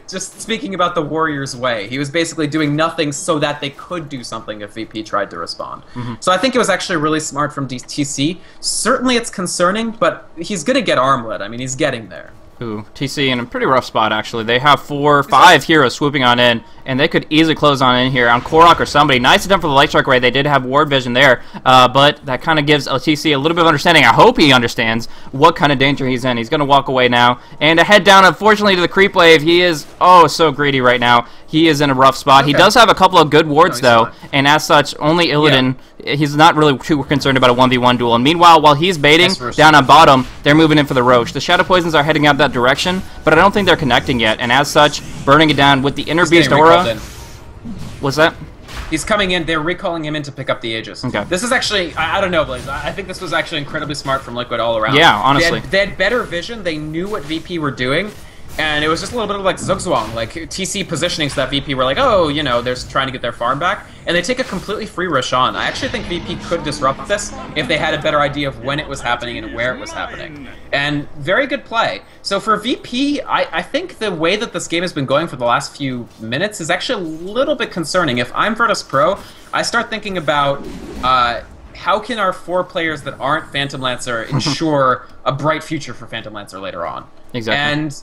S3: Just speaking about the Warriors' way. He was basically doing nothing so that they could do something if VP tried to respond. So I think it was actually really smart from TC. Certainly it's concerning, but he's going to get armlet. I mean, he's getting there.
S2: Ooh, TC in a pretty rough spot, actually. They have 4 or 5 heroes swooping on in, and they could easily close on in here on Korok or somebody. Nice attempt for the Light Strike Ray. They did have Ward Vision there, but that kind of gives TC a little bit of understanding. I hope he understands what kind of danger he's in. He's going to walk away now, and a head down, unfortunately, to the creep wave. He is, so greedy right now. He is in a rough spot. He does have a couple of good wards, though, and as such, only Illidan, he's not really too concerned about a 1v1 duel. And meanwhile, while he's baiting down on bottom, they're moving in for the Roche. The Shadow Poisons are heading out that direction, but I don't think they're connecting yet, and as such, burning it down with the Inner Beast Aura. What's that?
S3: He's coming in. They're recalling him in to pick up the Aegis.
S2: Okay.
S3: This is actually, I don't know, Blaze. I think this was actually incredibly smart from Liquid all around.
S2: Yeah, honestly.
S3: They had better vision. They knew what VP were doing. And it was just a little bit of like Zugzwang, like TC positioning so that VP were like, oh, you know, they're trying to get their farm back. And they take a completely free Roshan. I actually think VP could disrupt this if they had a better idea of when it was happening and where it was happening. And very good play. So for VP, I think the way that this game has been going for the last few minutes is actually a little bit concerning. If I'm Virtus Pro, I start thinking about how can our 4 players that aren't Phantom Lancer ensure a bright future for Phantom Lancer later on.
S2: Exactly.
S3: And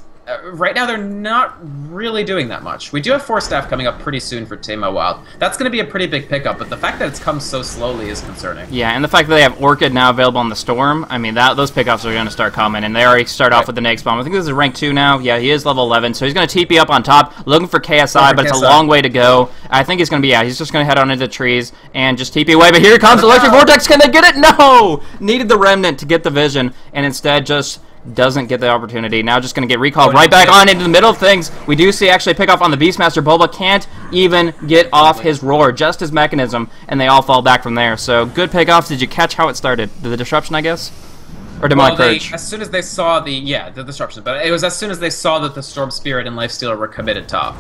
S3: right now, they're not really doing that much. We do have 4 staff coming up pretty soon for Tamo Wild. That's going to be a pretty big pickup, but the fact that it's come so slowly is concerning.
S2: Yeah, and the fact that they have Orchid now available on the Storm, I mean, those pickups are going to start coming, and they already start off with the next bomb. I think this is rank 2 now. Yeah, he is level 11, so he's going to TP up on top, looking for KSI, but it's a long way to go. I think he's going to be, he's just going to head on into the trees and just TP away, but here comes Electric Vortex. Can they get it? No! Needed the Remnant to get the vision, and instead just doesn't get the opportunity. Now just going to get recalled right back on into the middle of things. We do see actually pick off on the Beastmaster. Boba can't even get off his roar, just his mechanism, and they all fall back from there. So good pickoffs. Did you catch how it started? The disruption, I guess? Or Demonic Purge?
S3: As soon as they saw the disruption, but it was as soon as they saw that the Storm Spirit and Lifestealer were committed top.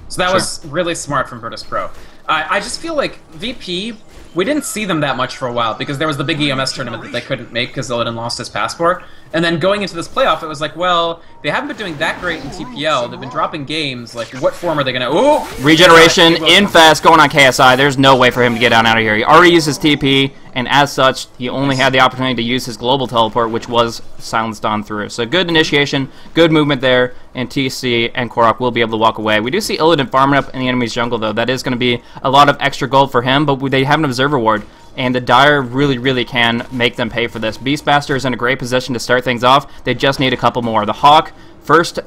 S3: So that was really smart from Virtus Pro. I just feel like VP, we didn't see them that much for a while because there was the big EMS tournament that they couldn't make because Illidan lost his passport. And then going into this playoff, it was like, well, they haven't been doing that great in TPL. They've been dropping games. Like, what form are they going to... Ooh!
S2: Regeneration, Infest, going on KSI. There's no way for him to get out of here. He already used his TP, and as such, he only had the opportunity to use his global teleport, which was silenced on through. So good initiation, good movement there, and TC and Korok will be able to walk away. We do see Illidan farming up in the enemy's jungle, though. That is going to be a lot of extra gold for him, but they have an Observer Ward. And the Dire really, really can make them pay for this. Beastmaster is in a great position to start things off. They just need a couple more. The Hawk, first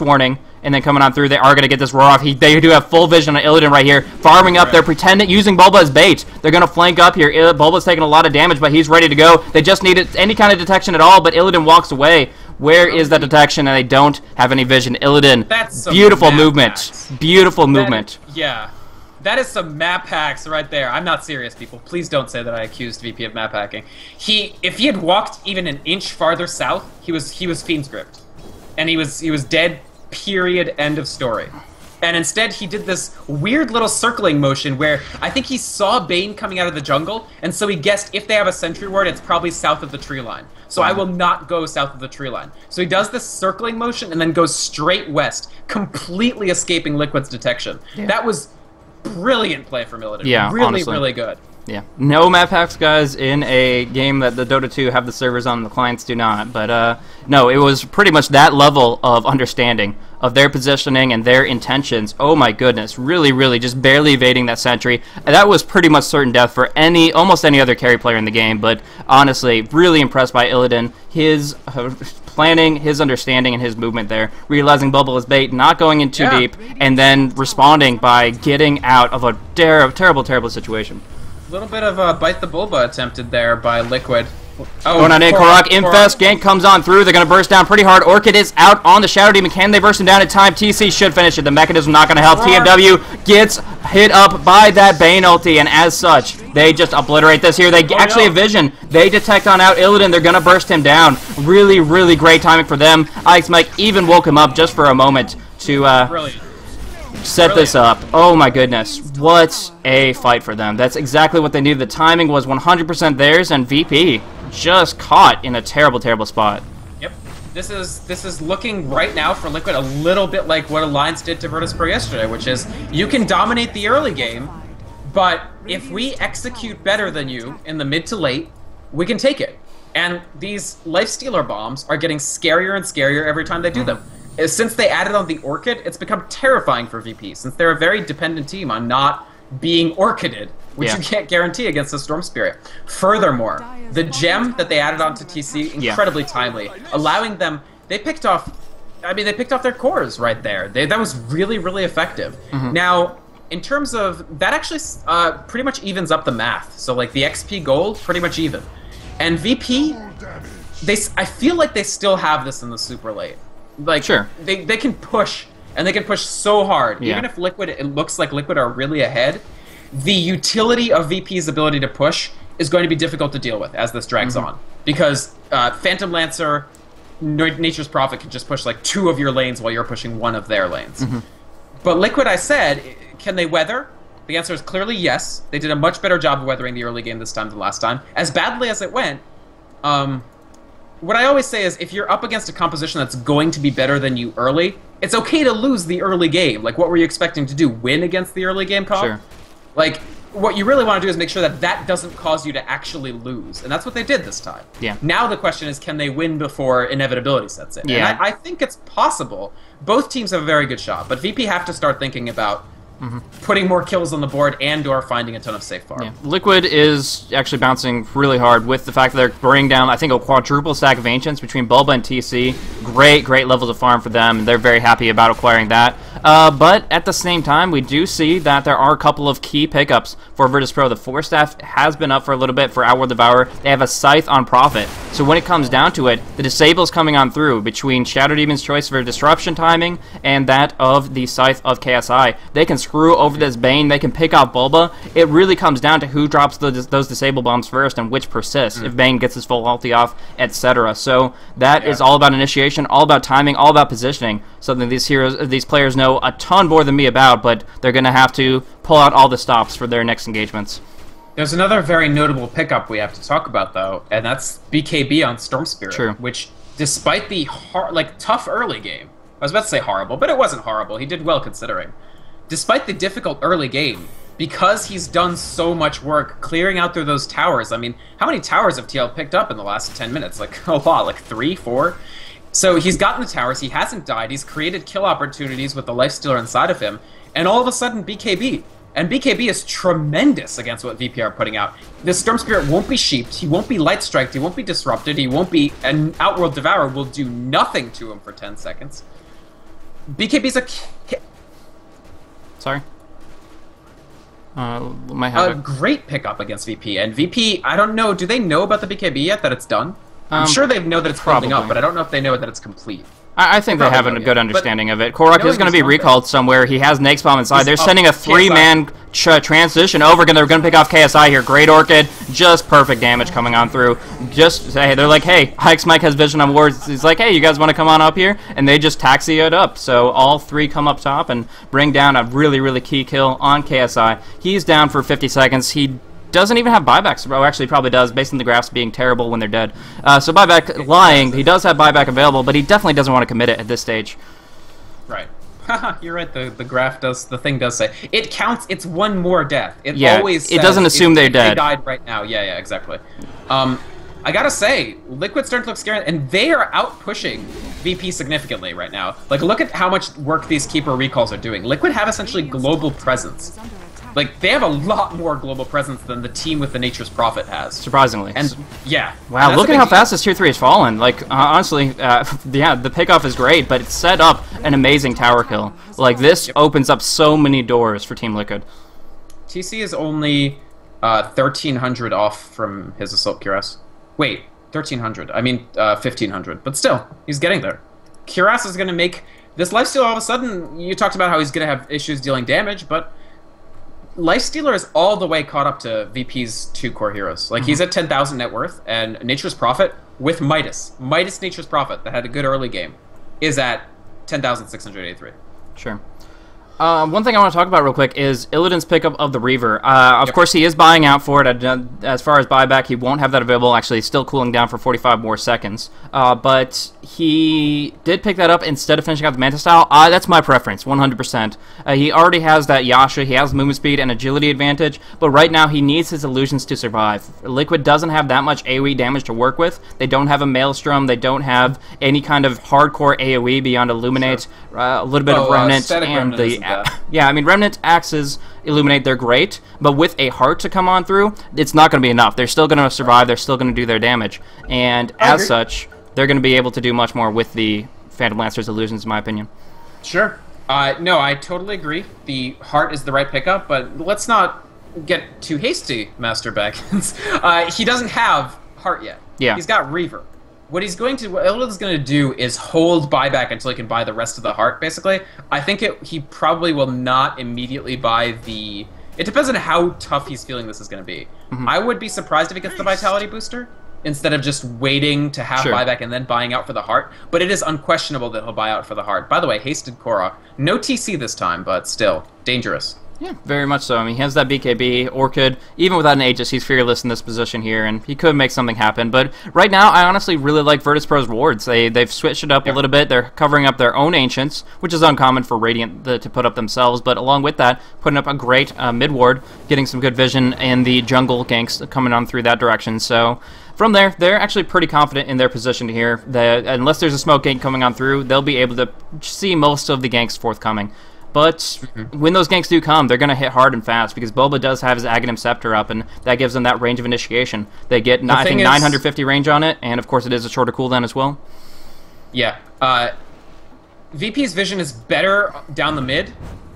S2: warning, and then coming on through, they are going to get this roar off. They do have full vision on Illidan right here. Farming up, they're pretending, using Bulba as bait. They're going to flank up here. Bulba's taking a lot of damage, but he's ready to go. They just need any kind of detection at all, but Illidan walks away. Where is that detection? And they don't have any vision. Illidan,
S3: That's some
S2: beautiful
S3: map
S2: movement.
S3: hacks.
S2: Beautiful movement.
S3: Yeah. That is some map hacks right there. I'm not serious, people. Please don't say that I accused VP of map hacking. If he had walked even an inch farther south, he was Fiend's Gripped. And he was dead, period, end of story. And instead, he did this weird little circling motion where I think he saw Bane coming out of the jungle, and so he guessed if they have a sentry ward, it's probably south of the tree line. So I will not go south of the tree line. So he does this circling motion and then goes straight west, completely escaping Liquid's detection. Yeah. That was brilliant play from Illidan.
S2: Yeah,
S3: really,
S2: honestly.
S3: really good.
S2: Yeah. No map hacks, guys, in a game that the Dota 2 have the servers on, the clients do not. But, no, it was pretty much that level of understanding of their positioning and their intentions. Oh, my goodness. Really, really just barely evading that sentry. And that was pretty much certain death for almost any other carry player in the game. But, honestly, really impressed by Illidan. His planning, his understanding, and his movement there. Realizing Bubble is bait, not going in too deep, and then responding by getting out of a terrible, terrible situation.
S3: A little bit of a bite the Bulba attempted there by Liquid. Oh,
S2: going on in, Korok, Infest, gank comes on through, they're going to burst down pretty hard. Orchid is out on the Shadow Demon, can they burst him down in time? TC should finish it, the mechanism not going to help. TMW gets hit up by that Bane ulti, and as such, they just obliterate this here. They actually have vision, they detect on out Illidan, they're going to burst him down. Really, really great timing for them. Ike's Mike even woke him up just for a moment to set this up. Oh my goodness, what a fight for them. That's exactly what they needed. The timing was 100% theirs, and VP just caught in a terrible, terrible spot.
S3: Yep. This is looking right now for Liquid a little bit like what Alliance did to Virtus.pro yesterday, which is you can dominate the early game, but if we execute better than you in the mid to late, we can take it. And these Lifestealer bombs are getting scarier and scarier every time they do them. Since they added on the Orchid, it's become terrifying for VP, since they're a very dependent team on not being Orchided, which you can't guarantee against the Storm Spirit. Furthermore, the gem that they added onto TC, incredibly timely, allowing them, they picked off their cores right there. That was really, really effective. Now, in terms of, that actually pretty much evens up the math. So, like, the XP gold, pretty much even. And VP, I feel like they still have this in the super late. Like, they can push, and they can push so hard. Even if it looks like Liquid are really ahead, the utility of VP's ability to push is going to be difficult to deal with as this drags on. Because Phantom Lancer, Nature's Prophet can just push like 2 of your lanes while you're pushing 1 of their lanes. But Liquid, I said, can they weather? The answer is clearly yes. They did a much better job of weathering the early game this time than last time. As badly as it went, what I always say is, if you're up against a composition that's going to be better than you early, it's okay to lose the early game. Like, what were you expecting to do? Win against the early game comp? Like, what you really want to do is make sure that that doesn't cause you to actually lose. And that's what they did this time. Now the question is, can they win before inevitability sets in? And I think it's possible. Both teams have a very good shot, but VP have to start thinking about putting more kills on the board and/or finding a ton of safe farm.
S2: Liquid is actually bouncing really hard with the fact that they're bringing down, I think, a quadruple stack of Ancients between Bulba and TC. Great levels of farm for them, and they're very happy about acquiring that. But at the same time, we do see that there are a couple of key pickups for Virtus.pro. The Force Staff has been up for a little bit for Outward Devourer. They have a Scythe on Prophet. So when it comes down to it, the Disable's coming on through between Shadow Demon's choice for disruption timing and that of the Scythe of KSI. They can screw over this Bane, they can pick out Bulba. It really comes down to who drops those Disable bombs first and which persists, if Bane gets his full ulti off, etc. So that is all about initiation, all about timing, all about positioning. Something these players know a ton more than me about, but they're going to have to pull out all the stops for their next engagements.
S3: There's another very notable pickup we have to talk about, though, and that's BKB on Storm Spirit, which, despite the tough early game, I was about to say horrible, but it wasn't horrible. He did well considering. Despite the difficult early game, because he's done so much work clearing out through those towers. I mean, how many towers have TL picked up in the last 10 minutes? Like, a lot, like 3, 4? So he's gotten the towers, he hasn't died, he's created kill opportunities with the Lifestealer inside of him, and all of a sudden BKB. And BKB is tremendous against what VP are putting out. The Storm Spirit won't be sheeped, he won't be light striked, he won't be disrupted, he won't be... An Outworld Devourer will do nothing to him for 10 seconds. BKB's a...
S2: Sorry?
S3: A great pickup against VP. And VP, I don't know, do they know about the BKB yet, that it's done? I'm sure they know that it's building up,
S2: probably.
S3: but I don't know if they know that it's complete.
S2: I think they have a good understanding of it. Korok is going to be recalled somewhere. He has Nake's Bomb inside. They're sending a 3-man transition over. They're going to pick off KSI here. Great Orchid. Just perfect damage coming on through. Just, hey, they're like, hey, Hikes Mike has vision on wards. He's like, hey, you guys want to come on up here? And they just taxi it up. So all 3 come up top and bring down a really, really key kill on KSI. He's down for 50 seconds. He doesn't even have buybacks. Well, actually, probably does, based on the graphs being terrible when they're dead. So buyback, lying. He does have buyback available, but he definitely doesn't want to commit it at this stage.
S3: Right. Haha, you're right. The graph does. The thing does say it counts. It's one more death. It always. Says
S2: it doesn't assume they're dead.
S3: They died right now. Yeah, exactly. I gotta say, Liquid's starting to look scary, and they are out pushing VP significantly right now. Like, look at how much work these Keeper recalls are doing. Liquid have essentially global presence. Like, they have a lot more global presence than the team with the Nature's Prophet has.
S2: Surprisingly.
S3: And, yeah.
S2: Wow, look at how fast this Tier 3 has fallen. Like, honestly, yeah, the pickoff is great, but it's set up an amazing tower kill. Like, this opens up so many doors for Team Liquid.
S3: TC is only 1,300 off from his Assault Cuirass. Wait, 1,300. I mean, 1,500. But still, he's getting there. Cuirass is going to make... This lifesteal, all of a sudden, you talked about how he's going to have issues dealing damage, but... Lifestealer is all the way caught up to VP's 2 core heroes. Like, he's at 10,000 net worth, and Nature's Prophet with Midas, Nature's Prophet, that had a good early game, is at 10,683.
S2: Sure. One thing I want to talk about real quick is Illidan's pickup of the Reaver. Of course, he is buying out for it. As far as buyback, he won't have that available. Actually, he's still cooling down for 45 more seconds. But he did pick that up instead of finishing out the Manta style. That's my preference, 100%. He already has that Yasha. He has movement speed and agility advantage. But right now, he needs his illusions to survive. Liquid doesn't have that much AoE damage to work with. They don't have a Maelstrom. They don't have any kind of hardcore AoE beyond Illuminate, a little bit of Remnant, and the... Yeah, I mean, Remnant, Axes, Illuminate, they're great, but with a Heart to come on through, it's not going to be enough. They're still going to survive, they're still going to do their damage, and as such, they're going to be able to do much more with the Phantom Lancer's Illusions, in my opinion.
S3: Sure. No, I totally agree. The Heart is the right pickup, but let's not get too hasty, Master Baggins. He doesn't have Heart yet.
S2: Yeah.
S3: He's got Reaver. What Illidan's going to do is hold buyback until he can buy the rest of the Heart, basically. I think he probably will not immediately buy the... It depends on how tough he's feeling this is going to be. I would be surprised if he gets the Vitality Booster, instead of just waiting to have buyback and then buying out for the Heart. But it is unquestionable that he'll buy out for the Heart. By the way, Hasted Korok. No TC this time, but still, dangerous.
S2: Yeah, very much so. I mean, he has that BKB, Orchid. Even without an Aegis, he's fearless in this position here, and he could make something happen. But right now, I honestly really like Virtus.pro's wards. They've switched it up a little bit. They're covering up their own Ancients, which is uncommon for Radiant to put up themselves. But along with that, putting up a great mid-ward, getting some good vision, and the jungle ganks coming on through that direction. So from there, they're actually pretty confident in their position here. Unless there's a smoke gank coming on through, they'll be able to see most of the ganks forthcoming. But when those ganks do come, they're going to hit hard and fast because Boba does have his Aghanim Scepter up, and that gives them that range of initiation. They get, I think, 950 range on it, and of course it is a shorter cooldown as well.
S3: Yeah. VP's vision is better down the mid,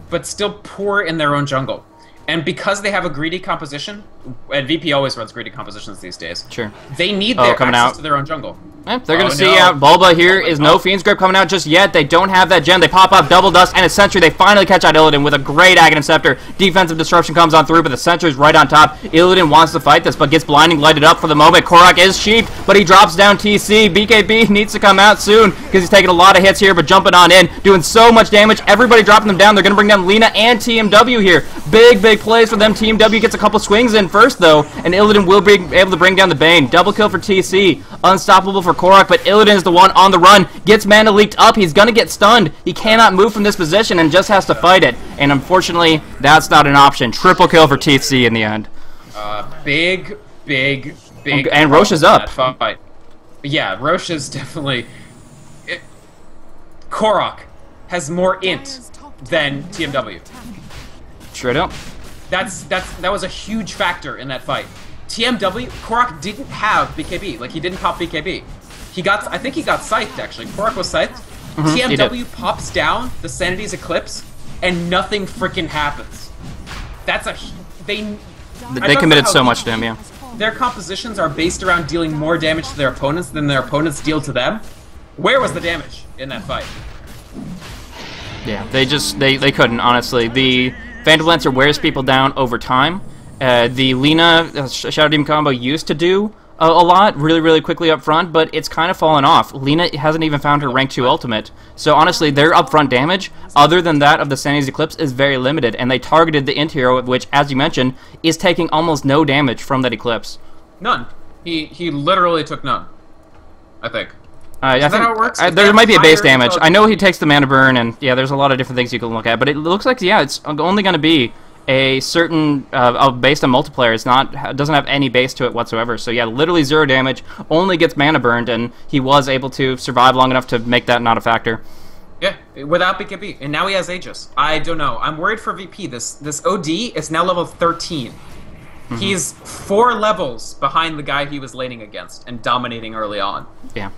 S3: but still poor in their own jungle. And because they have a greedy composition, and VP always runs greedy compositions these days.
S2: Sure.
S3: They need their access to their own jungle.
S2: They're going to see out. Bulba here is no Fiend's Grip coming out just yet. They don't have that gem. They pop up Double Dust and a Sentry. They finally catch out Illidan with a great Aghanim Scepter. Defensive Disruption comes on through, but the Sentry's right on top. Illidan wants to fight this, but gets Blinding Lighted up for the moment. Korok is sheeped, but he drops down TC. BKB needs to come out soon because he's taking a lot of hits here, but jumping on in, doing so much damage. Everybody dropping them down. They're going to bring down Lina and TMW here. Big plays for them. TMW gets a couple swings in first, though, and Illidan will be able to bring down the Bane. Double kill for TC. Unstoppable for Korok, but Illidan is the one on the run. Gets mana leaked up. He's going to get stunned. He cannot move from this position and just has to fight it. And unfortunately, that's not an option. Triple kill for TC in the end.
S3: Big.
S2: And Roche is up.
S3: Fight. Yeah, Roche is definitely... Korok has more int than TMW.
S2: Straight up.
S3: That was a huge factor in that fight. TMW, Korok didn't have BKB. Like, he didn't pop BKB. I think he got scythed, actually. Korok was scythed. TMW pops down, the Sanity's Eclipse, and nothing freaking happens. That's a... They
S2: committed so much to him, yeah.
S3: their compositions are based around dealing more damage to their opponents than their opponents deal to them, where was the damage in that fight?
S2: Yeah, they couldn't, honestly. The Phantom Lancer wears people down over time. The Lina Shadow Demon combo used to do a lot really quickly up front, but it's kind of fallen off. Lina hasn't even found her rank 2 ultimate, so honestly their upfront damage, other than that of the Sanity's Eclipse, is very limited, and they targeted the Int hero, which, as you mentioned, is taking almost no damage from that Eclipse.
S3: None. He literally took none, I think.
S2: I
S3: Is that
S2: think
S3: how it works?
S2: there might be a base damage. I know he takes the mana burn, and yeah, there's a lot of different things you can look at, but it looks like, yeah, it's only going to be a certain based on multiplayer. It doesn't have any base to it whatsoever. So yeah, literally 0 damage, only gets mana burned, and he was able to survive long enough to make that not a factor.
S3: Yeah, without BKB, and now he has Aegis. I don't know. I'm worried for VP. This OD is now level 13. He's 4 levels behind the guy he was laning against and dominating early on.
S2: Yeah.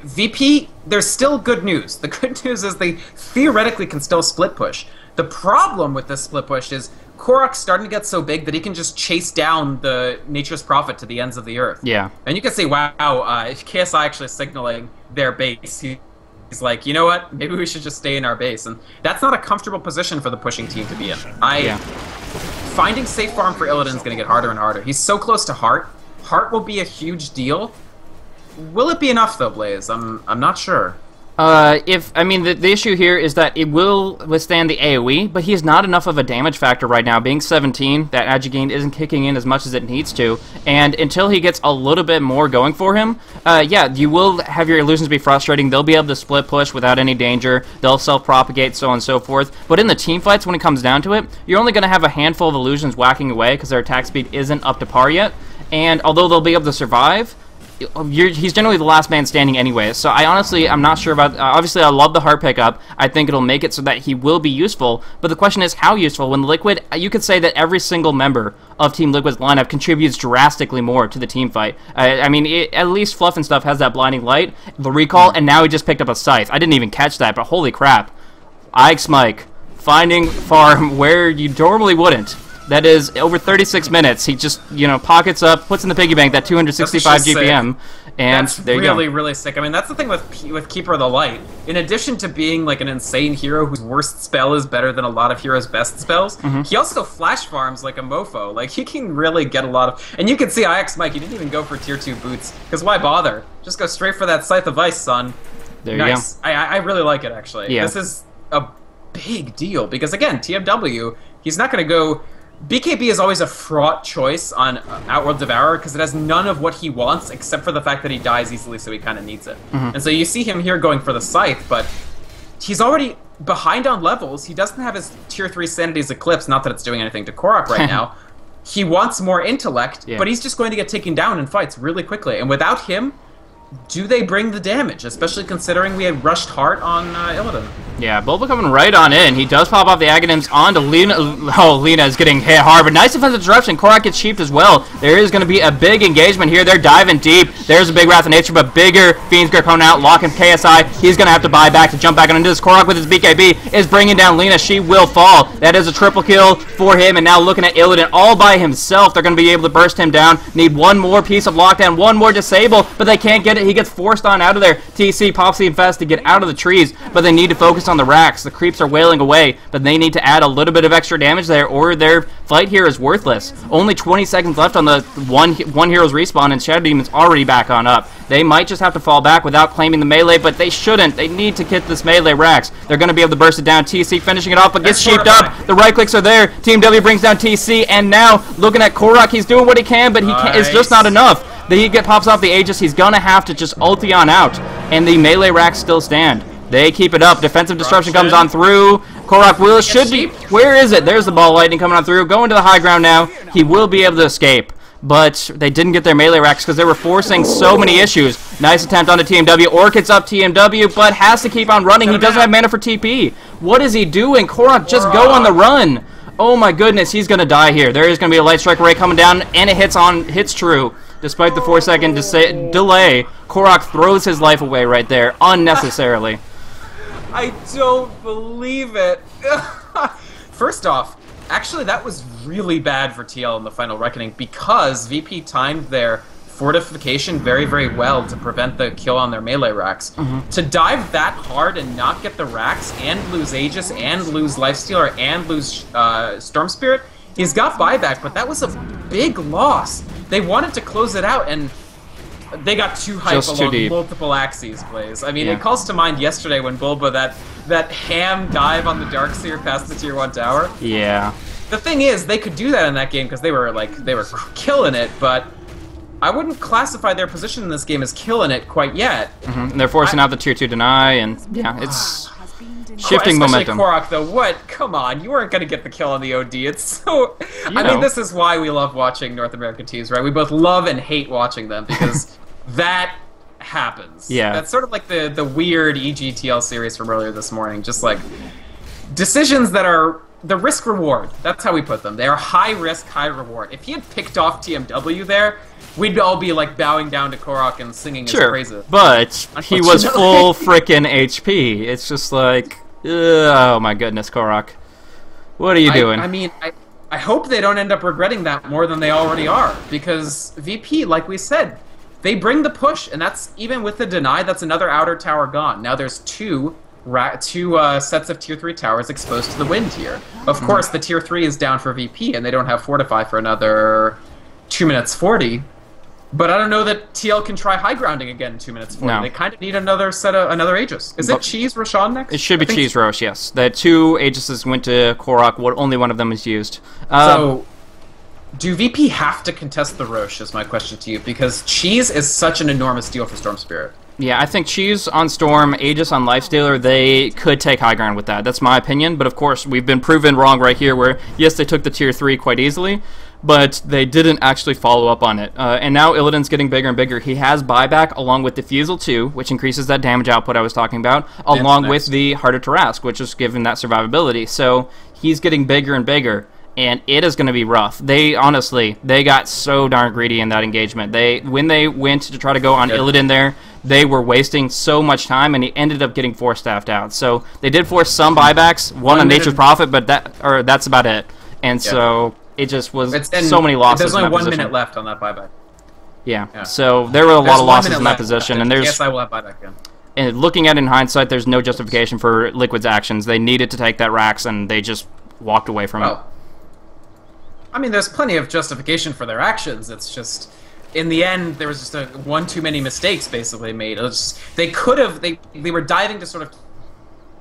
S3: VP, there's still good news. The good news is they theoretically can still split push. The problem with this split push is Korok's starting to get so big that he can just chase down the Nature's Prophet to the ends of the earth.
S2: Yeah.
S3: And you can say, wow, if KSI actually signaling their base, he's like, you know what, maybe we should just stay in our base. And that's not a comfortable position for the pushing team to be in. Finding safe farm for Illidan is going to get harder and harder. He's so close to Heart. Heart will be a huge deal. Will it be enough, though, Blaze? I'm not sure.
S2: The issue here is that it will withstand the AoE, but he's not enough of a damage factor right now. Being 17, that agi gain isn't kicking in as much as it needs to, and until he gets a little bit more going for him, yeah, you will have your illusions be frustrating. They'll be able to split push without any danger. They'll self-propagate, so on and so forth. But in the team fights, when it comes down to it, you're only going to have a handful of illusions whacking away because their attack speed isn't up to par yet, and although they'll be able to survive, he's generally the last man standing anyway, so I'm not sure about, obviously I love the heart pickup. I think it'll make it so that he will be useful, but the question is how useful. When Liquid, you could say that every single member of Team Liquid's lineup contributes drastically more to the team fight. At least Fluff and stuff has that blinding light, the recall, and now he just picked up a scythe. I didn't even catch that, but holy crap. Ike's Mike, finding farm where you normally wouldn't. That is over 36 minutes. He just, pockets up, puts in the piggy bank that 265 GPM, and
S3: that's
S2: there you go.
S3: Really sick. I mean, that's the thing with Keeper of the Light. In addition to being like an insane hero whose worst spell is better than a lot of heroes' best spells, he also flash farms like a mofo. Like, he can really get a lot of... And you can see IX Mike, he didn't even go for tier 2 boots, because why bother? Just go straight for that Scythe of Ice, son.
S2: There you go.
S3: I really like it, actually.
S2: Yeah.
S3: This is a big deal, because again, TMW, he's not going to go... BKB is always a fraught choice on Outworld Devourer because it has none of what he wants except for the fact that he dies easily, so he kind of needs it. And so you see him here going for the Scythe, but he's already behind on levels. He doesn't have his tier 3 Sanity's Eclipse, not that it's doing anything to Korok right now. He wants more intellect, but he's just going to get taken down in fights really quickly. And without him, do they bring the damage? Especially considering we had rushed Heart on Illidan.
S2: Yeah, Bulba coming right on in. He does pop off the Aghanims onto Lina. Oh, Lina is getting hit hard, but nice defensive disruption. Korok gets sheeped as well. There is going to be a big engagement here. They're diving deep. There's a big Wrath of Nature, but bigger Fiend's Grip coming out, locking KSI. He's going to have to buy back to jump back into this. Korok with his BKB is bringing down Lina. She will fall. That is a triple kill for him, and now looking at Illidan all by himself. They're going to be able to burst him down. Need one more piece of lockdown, one more disable, but they can't get it. He gets forced on out of there. TC pops the infest to get out of the trees, but they need to focus on the racks. The creeps are wailing away, but they need to add a little bit of extra damage there, or their fight here is worthless. Only 20 seconds left on the one hero's respawn, and Shadow Demon's already back on up. They might just have to fall back without claiming the melee, but they shouldn't. They need to get this melee racks. They're going to be able to burst it down. TC finishing it off, but gets sheeped up. The right clicks are there. Team W brings down TC, and now looking at Korok, he's doing what he can, but it's just not enough. He pops off the Aegis. He's going to have to just ulti on out, and the melee racks still stand. They keep it up. Defensive disruption comes on through. Korok should be... Where is it? There's the ball lightning coming on through. Going to the high ground now. He will be able to escape. But they didn't get their melee racks because they were forcing so many issues. Nice attempt on the TMW. Orchid's up TMW, but has to keep on running. He doesn't have mana for TP. What is he doing? Korok, just go on the run. Oh my goodness, he's going to die here. There is going to be a light strike ray coming down, and it hits true. Despite the 4-second delay, Korok throws his life away right there, unnecessarily.
S3: I don't believe it. First off, Actually, that was really bad for TL in the final reckoning because VP timed their fortification very, very well to prevent the kill on their melee racks. To dive that hard and not get the racks and lose Aegis and lose Lifestealer and lose Storm Spirit, he's got buyback, but that was a big loss. They wanted to close it out, and they got too hype along multiple axes, Blaze. I mean, it calls to mind yesterday when Bulba, that ham dive on the Darkseer past the Tier 1 tower.
S2: Yeah.
S3: The thing is, they could do that in that game because they were killing it, but I wouldn't classify their position in this game as killing it quite yet.
S2: And they're forcing out the Tier 2 deny, and yeah, it's shifting momentum.
S3: Korok, though, what? Come on, you weren't going to get the kill on the OD. It's so... I mean, this is why we love watching North American teams, right? We both love and hate watching them because that happens.
S2: Yeah.
S3: That's sort of like the weird EGTL series from earlier this morning. Just like decisions that are the risk reward. That's how we put them. They are high risk, high reward. If he had picked off TMW there, we'd all be like bowing down to Korok and singing his praises.
S2: But he was full frickin' HP. It's just like, oh my goodness, Korok. What are you doing?
S3: I mean, I hope they don't end up regretting that more than they already are, because VP, like we said, they bring the push, and that's, even with the deny, that's another outer tower gone. Now there's two sets of Tier 3 towers exposed to the wind here. Of course, the Tier 3 is down for VP, and they don't have Fortify for another 2 minutes 40. But I don't know that TL can try high grounding again in 2 minutes 40.
S2: No.
S3: They kind of need another Aegis. Is it Cheese Roshan next?
S2: It should be Cheese Rosh, yes. The 2 Aegises went to Korok, only one of them is used.
S3: So, do VP have to contest the Rosh, is my question to you, because Cheese is such an enormous deal for Storm Spirit.
S2: Yeah, I think Cheese on Storm, Aegis on Lifestealer, they could take high ground with that. That's my opinion, but of course, we've been proven wrong right here, where, yes, they took the Tier 3 quite easily, but they didn't actually follow up on it. And now Illidan's getting bigger and bigger. He has buyback along with Diffusal 2, which increases that damage output I was talking about, along with the Harder to Rask, which is giving that survivability. So he's getting bigger and bigger, and it is going to be rough. They got so darn greedy in that engagement. When they went to try to go on Illidan there, they were wasting so much time, and he ended up getting force-staffed out. So they did force some buybacks, one on Nature's Prophet, but that's about it. And so it just was so many losses.
S3: There's only
S2: in that
S3: 1
S2: position.
S3: minute left on that buyback.
S2: Yeah. So there were a lot of losses in that position, and
S3: yes, I will have buyback again.
S2: And looking at it in hindsight, there's no justification for Liquid's actions. They needed to take that Rax, and they just walked away from it.
S3: I mean, there's plenty of justification for their actions. It's just, in the end, there was just one too many mistakes basically made. It was just, they were diving to sort of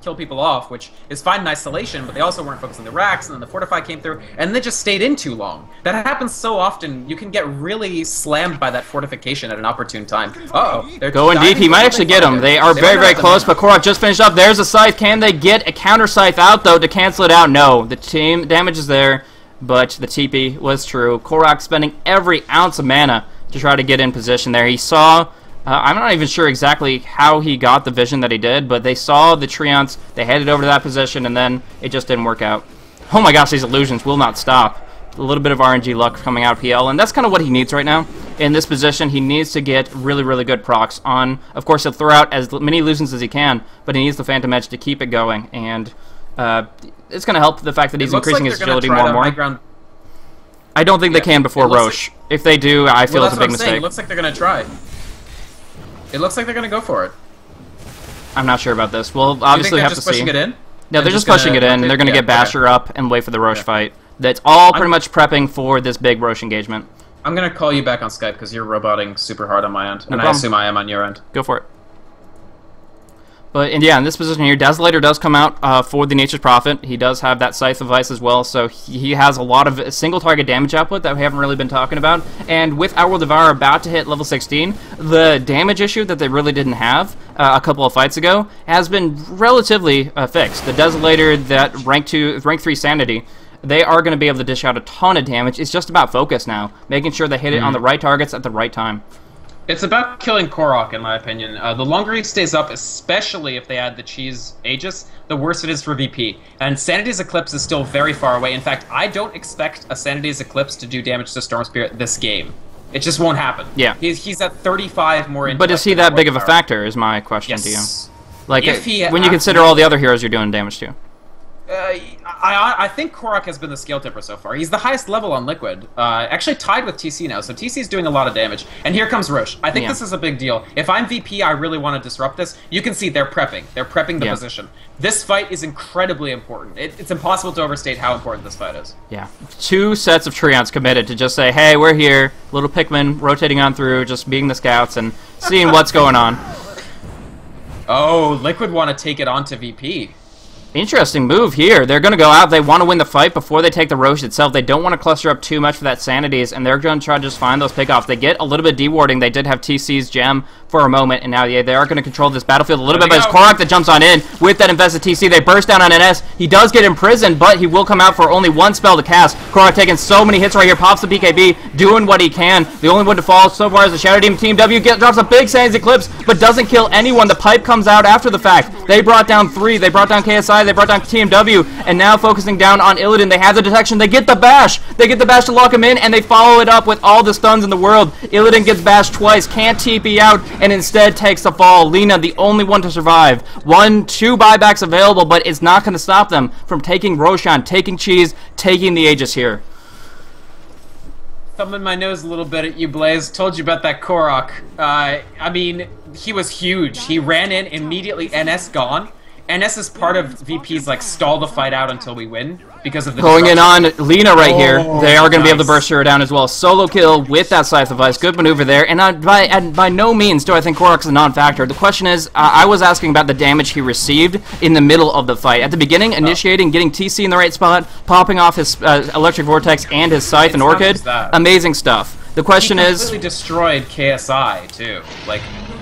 S3: kill people off, which is fine in isolation, but they also weren't focused on the racks, and then the Fortify came through, and they just stayed in too long. That happens so often. You can get really slammed by that fortification at an opportune time. They're
S2: going deep. He might actually get him. They are very, very close, but Korok just finished up. There's a Scythe. Can they get a counter Scythe out, though, to cancel it out? No. The team damage is there, but the TP was true. Korok spending every ounce of mana to try to get in position there. He saw... I'm not even sure exactly how he got the vision that he did, but they saw the Treants, they headed over to that position, and then it just didn't work out. Oh my gosh, these illusions will not stop. A little bit of RNG luck coming out of PL, and that's kind of what he needs right now. In this position, he needs to get really, really good procs on. Of course, he'll throw out as many illusions as he can, but he needs the Phantom Edge to keep it going, and it's going to help the fact that he's increasing his agility more and more. I don't think they can before Roche. If they do, I feel it's a big mistake.
S3: It looks like they're going to try. It looks like they're going to go for it.
S2: I'm not sure about this. We'll obviously have to see.
S3: Pushing it in?
S2: No, they're just pushing it in, and they're going to get Basher up and wait for the Roche fight. That's all pretty much prepping for this big Roche engagement.
S3: I'm going to call you back on Skype because you're roboting super hard on my end, and I assume I am on your end.
S2: Go for it. But yeah, in this position here, Desolator does come out for the Nature's Prophet. He does have that Scythe of Ice as well, so he has a lot of single target damage output that we haven't really been talking about. And with Outworld Devourer about to hit level 16, the damage issue that they really didn't have a couple of fights ago has been relatively fixed. The Desolator, that rank 3 Sanity, they are going to be able to dish out a ton of damage. It's just about focus now, making sure they hit it on the right targets at the right time.
S3: It's about killing Korok, in my opinion. The longer he stays up, especially if they add the Cheese Aegis, the worse it is for VP. And Sanity's Eclipse is still very far away. In fact, I don't expect a Sanity's Eclipse to do damage to Storm Spirit this game. It just won't happen.
S2: Yeah.
S3: He's at 35 more intellect.
S2: But is he that big of a factor, is my question to you. Like, when you consider all the other heroes you're doing damage to.
S3: I think Korok has been the scale tipper so far. He's the highest level on Liquid. Actually tied with TC now, so TC's doing a lot of damage. And here comes Roche. I think this is a big deal. If I'm VP, I really want to disrupt this. You can see they're prepping. They're prepping the position. This fight is incredibly important. It's impossible to overstate how important this fight is.
S2: Yeah. 2 sets of Treants committed to just say, hey, we're here. Little Pikmin rotating on through, just being the scouts and seeing what's going on.
S3: Oh, Liquid want to take it on to VP.
S2: Interesting move here. They're going to go out. They want to win the fight before they take the Roche itself. They don't want to cluster up too much for that Sanities, and they're going to try to just find those pickoffs. They get a little bit dewarding. They did have TC's gem for a moment, and now they are going to control this battlefield a little bit, but it's Korok that jumps on in with that invested TC. They burst down on NS. He does get imprisoned, but he will come out for only 1 spell to cast. Korok taking so many hits right here, pops the BKB, doing what he can. The only one to fall so far is the Shadow Team. Team W drops a big Sands Eclipse, but doesn't kill anyone. The pipe comes out after the fact. They brought down 3. They brought down KSI. They brought down TMW, and now focusing down on Illidan. They have the detection. They get the bash. They get the bash to lock him in, and they follow it up with all the stuns in the world. Illidan gets bashed twice, can't TP out, and instead takes the fall. Lina, the only one to survive. 2 buybacks available, but it's not going to stop them from taking Roshan, taking Cheese, taking the Aegis here.
S3: Thumbing my nose a little bit at you, Blaze. Told you about that Korok. I mean, he was huge. He ran in, immediately NS gone. NS is part of VP's, like, stall the fight out until we win because of the
S2: going in on Lina right here. They are going to be able to burst her down as well. Solo kill with that Scythe of Ice. Good maneuver there. And by no means do I think Korok's a non-factor. The question is, I was asking about the damage he received in the middle of the fight. At the beginning, initiating, getting TC in the right spot, popping off his Electric Vortex and his Scythe and Orchid. Amazing stuff. The question is...
S3: He completely destroyed KSI, too. Like,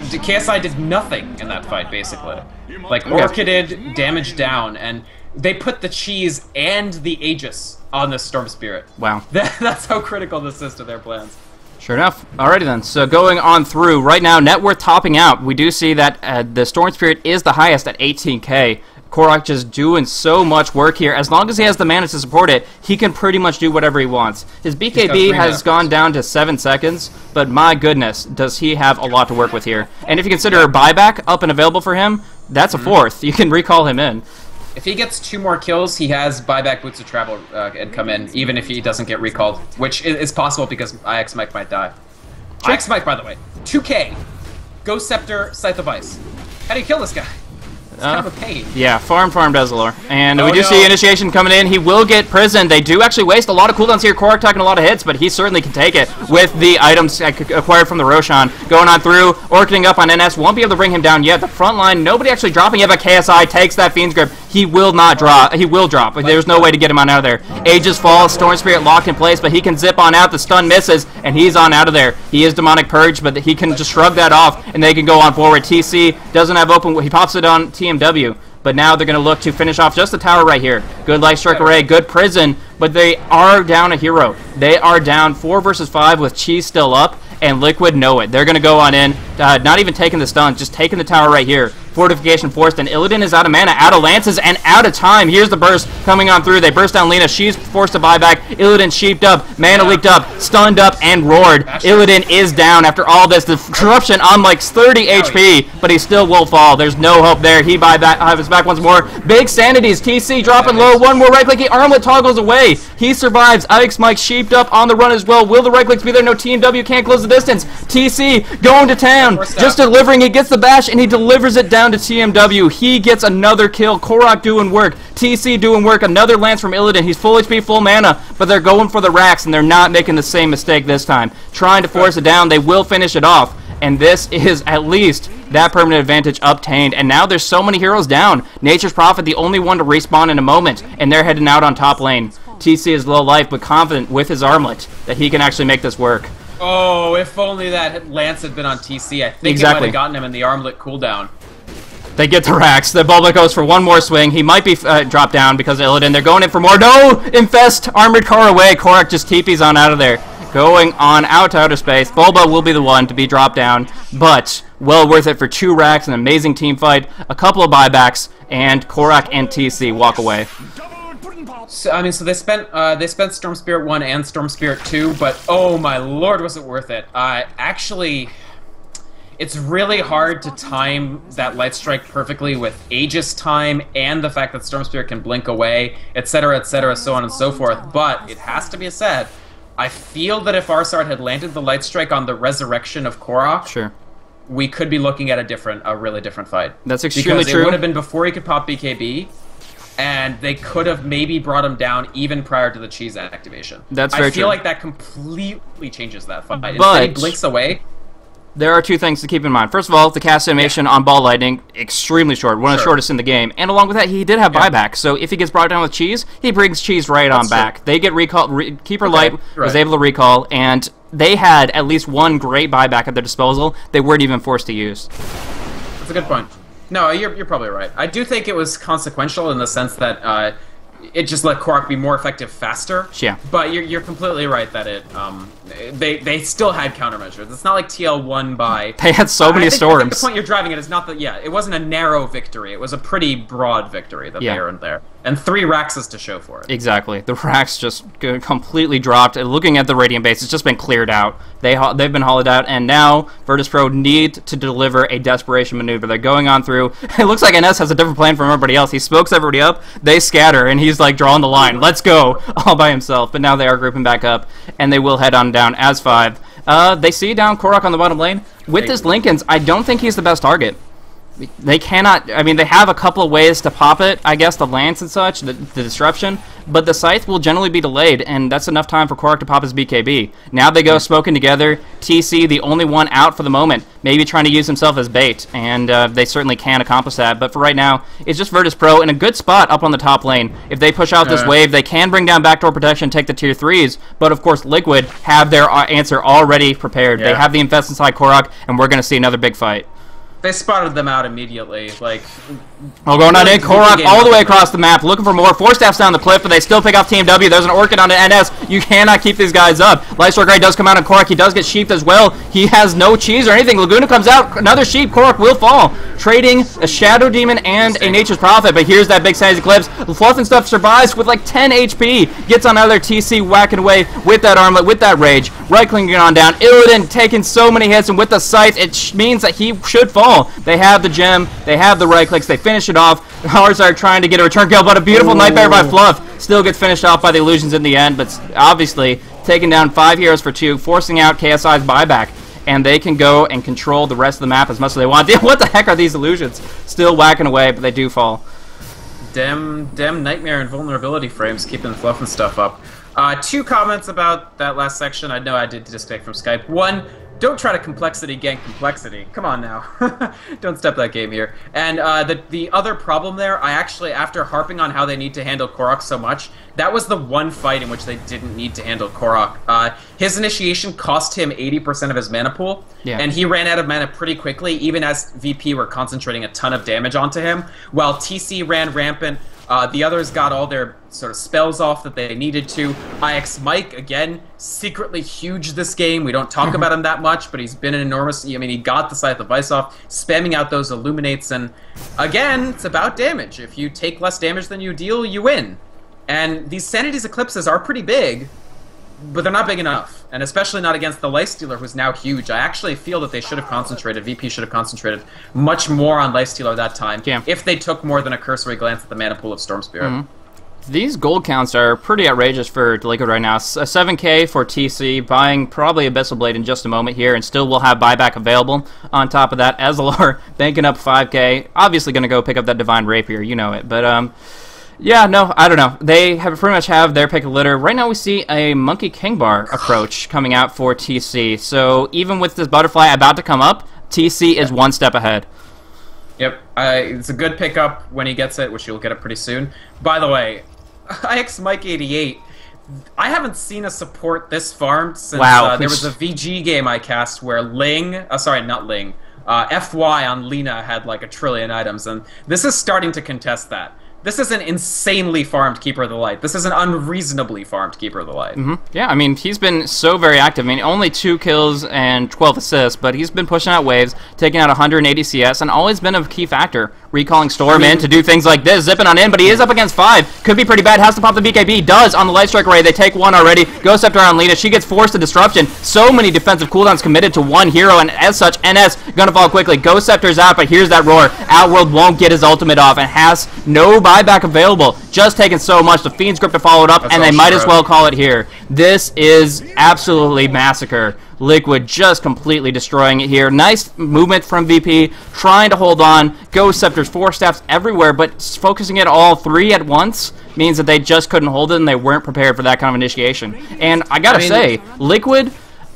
S3: KSI did nothing in that fight, basically. Like, Orchided, damage down, and they put the Cheese and the Aegis on the Storm Spirit.
S2: Wow.
S3: That's how critical this is to their plans.
S2: Sure enough. Alrighty then. So going on through, right now, net worth topping out. We do see that the Storm Spirit is the highest at 18k. Korok just doing so much work here. As long as he has the mana to support it, he can pretty much do whatever he wants. His BKB has gone down to 7 seconds, but my goodness, does he have a lot to work with here. And if you consider a buyback up and available for him, that's a 4th. You can recall him in.
S3: If he gets 2 more kills, he has buyback Boots of Travel and come in, even if he doesn't get recalled, which is possible because IX Mike might die. IX Mike, by the way, 2k. Ghost Scepter, Scythe of Ice. How do you kill this guy? It's kind of a pain.
S2: Yeah, farm Desolor. And we do see Initiation coming in. He will get prisoned. They do actually waste a lot of cooldowns here. Korok taking a lot of hits, but he certainly can take it with the items acquired from the Roshan. Going on through, orchiding up on NS. Won't be able to bring him down yet. The front line, nobody actually dropping yet, but KSI takes that Fiend's Grip. He will not drop. He will drop. There's no way to get him on out of there. Aegis falls, Storm Spirit locked in place, but he can zip on out. The stun misses, and he's on out of there. He is Demonic Purge, but he can just shrug that off, and they can go on forward. TC doesn't have open. He pops it on TMW. But now they're going to look to finish off just the tower right here. Good Life Strike Array, good Prison, but they are down a hero. They are down 4 versus 5 with Cheese still up, and Liquid know it. They're going to go on in, not even taking the stun, just taking the tower right here. Fortification forced, and Illidan is out of mana, out of lances, and out of time. Here's the burst coming on through. They burst down Lina. She's forced to buy back. Illidan sheeped up, mana leaked up, stunned up, and roared. Illidan is down after all this. The corruption on like 30 HP, but he still will fall. There's no hope there. He has back once more. Big Sanities. TC dropping low. One more right click. He armlet toggles away. He survives. Ike's Mike sheeped up on the run as well. Will the right clicks be there? No, TMW can't close the distance. TC going to town. Just delivering. He gets the bash, and he delivers it down to TMW. He gets another kill. Korok doing work. TC doing work. Another lance from Illidan. He's full HP, full mana, but they're going for the racks, and they're not making the same mistake this time. Trying to force it down. They will finish it off, and this is at least that permanent advantage obtained. And now there's so many heroes down. Nature's Prophet, the only one to respawn in a moment, and they're heading out on top lane. TC is low life, but confident with his armlet that he can actually make this work.
S3: Oh, if only that lance had been on TC, I think it might have gotten him in the armlet cooldown.
S2: They get the racks. The Bulba goes for one more swing. He might be dropped down because of Illidan. They're going in for more. No! Infest! Armored car away. Korok just TP's on out of there. Going on out to outer space. Bulba will be the one to be dropped down, but well worth it for 2 racks, an amazing team fight, a couple of buybacks, and Korok and TC walk away.
S3: So, I mean, so they spent Storm Spirit 1 and Storm Spirit 2, but oh my lord, was it worth it. Actually, it's really hard to time that Light Strike perfectly with Aegis time and the fact that Storm Spirit can blink away, etc., so on and so forth. But it has to be said, I feel that if Arsart had landed the Light Strike on the resurrection of Korok,
S2: sure,
S3: we could be looking at a really different fight.
S2: That's extremely
S3: true. It would have been before he could pop BKB, and they could have maybe brought him down even prior to the cheese activation.
S2: That's very true.
S3: I feel like that completely changes that fight.
S2: But
S3: instead, he blinks away.
S2: There are two things to keep in mind. First of all, the cast animation on Ball Lightning, extremely short, one of the shortest in the game. And along with that, he did have buyback. So if he gets brought down with cheese, he brings cheese right on back. They get recall. Keeper Light was able to recall, and they had at least one great buyback at their disposal they weren't even forced to use.
S3: That's a good point. No, you're probably right. I do think it was consequential in the sense that it just let Korok be more effective faster.
S2: Yeah.
S3: But you're completely right that they still had countermeasures. It's not like TL won by...
S2: They had so many storms.
S3: I think the point you're driving at is not that... Yeah, it wasn't a narrow victory. It was a pretty broad victory that they earned there. And 3 Raxes to show for it.
S2: Exactly. The Rax just completely dropped. And looking at the Radiant base, it's just been cleared out. They've been hollowed out, and now Virtus Pro need to deliver a desperation maneuver. They're going on through... It looks like NS has a different plan from everybody else. He smokes everybody up, they scatter, and he's like drawing the line. Let's go! All by himself. But now they are grouping back up, and they will head on down as 5. They see down Korok on the bottom lane. With this Linken's, I don't think he's the best target. They cannot, I mean, they have a couple of ways to pop it, I guess, the lance and such, the disruption, but the scythe will generally be delayed, and that's enough time for Korok to pop his BKB. Now they go smoking together, TC the only one out for the moment, maybe trying to use himself as bait, and they certainly can accomplish that, but for right now, it's just Virtus Pro in a good spot up on the top lane. If they push out this wave, they can bring down backdoor protection, take the tier 3s, but of course Liquid have their answer already prepared. They have the Infest inside Korok, and we're going to see another big fight.
S3: They spotted them out immediately, like...
S2: Oh, going on in, Korok all the way across the map, looking for more. 4 steps down the cliff, but they still pick off Team W. There's an Orchid on the NS. You cannot keep these guys up. Lightstrike Ray does come out on Korok. He does get sheeped as well. He has no cheese or anything. Laguna comes out, another sheep. Korok will fall. Trading a Shadow Demon and a Nature's Prophet, but here's that big Sanity Eclipse. Fluff and Stuff survives with like 10 HP. Gets on another TC, whacking away with that armlet, with that rage. Right-clicking on down. Illidan taking so many hits, and with the scythe, it means that he should fall. They have the gem, they have the right clicks, they finish it off. Ours are trying to get a return kill, but a beautiful Nightmare by Fluff still gets finished off by the Illusions in the end, but obviously taking down 5 heroes for 2, forcing out KSI's buyback, and they can go and control the rest of the map as much as they want. What the heck are these Illusions? Still whacking away, but they do fall.
S3: Dem Nightmare and Vulnerability frames keeping Fluff and Stuff up. 2 comments about that last section. I know I did disconnect from Skype. 1, don't try to complexity gank complexity. Come on now. Don't step that game here. And the other problem there, I actually, after harping on how they need to handle Korok so much, that was the one fight in which they didn't need to handle Korok. His initiation cost him 80% of his mana pool, and he ran out of mana pretty quickly, even as VP were concentrating a ton of damage onto him, while TC ran rampant. The others got all their sort of spells off that they needed to. IX Mike, again, secretly huge this game. We don't talk about him that much, but he's been an enormous... I mean, he got the Scythe of Ice off, spamming out those Illuminates, and again, it's about damage. If you take less damage than you deal, you win. And these Sanity's Eclipses are pretty big, but they're not big enough, and especially not against the Lifestealer, who's now huge. I actually feel that they should have concentrated, VP should have concentrated much more on Lifestealer that time, if they took more than a cursory glance at the mana pool of Storm Spirit.
S2: These gold counts are pretty outrageous for Liquid right now. A 7k for TC, buying probably Abyssal Blade in just a moment here, and still will have buyback available. On top of that, Ezreal banking up 5k, obviously going to go pick up that Divine Rapier, you know it, but yeah, no, I don't know. They have pretty much have their pick of litter. Right now we see a Monkey King Bar approach coming out for TC. So even with this Butterfly about to come up, TC is one step ahead.
S3: Yep, it's a good pickup when he gets it, which you'll get it pretty soon. By the way, IX Mike 88, I haven't seen a support this farmed since there was a VG game I cast where Ling, sorry, not Ling, FY on Lina had like 1 trillion items, and this is starting to contest that. This is an insanely farmed Keeper of the Light. This is an unreasonably farmed Keeper of the Light.
S2: Yeah, I mean, he's been so very active. I mean, only 2 kills and 12 assists, but he's been pushing out waves, taking out 180 CS, and always been a key factor recalling Storm in to do things like this, zipping on in, but he is up against 5. Could be pretty bad. Has to pop the BKB. Does on the Light Strike Array. They take 1 already. Ghost Scepter on Lena. She gets forced to Disruption. So many defensive cooldowns committed to one hero, and as such, NS gonna fall quickly. Ghost Scepter's out, but here's that roar. Outworld won't get his ultimate off and has no buyback available. Just taking so much. The Fiend's Grip to follow it up, and they might as well call it here. This is absolutely massacre. Liquid just completely destroying it here. Nice movement from VP, trying to hold on. Ghost Scepters, 4 steps everywhere, but focusing it all 3 at once means that they just couldn't hold it, and they weren't prepared for that kind of initiation. And I gotta say, Liquid,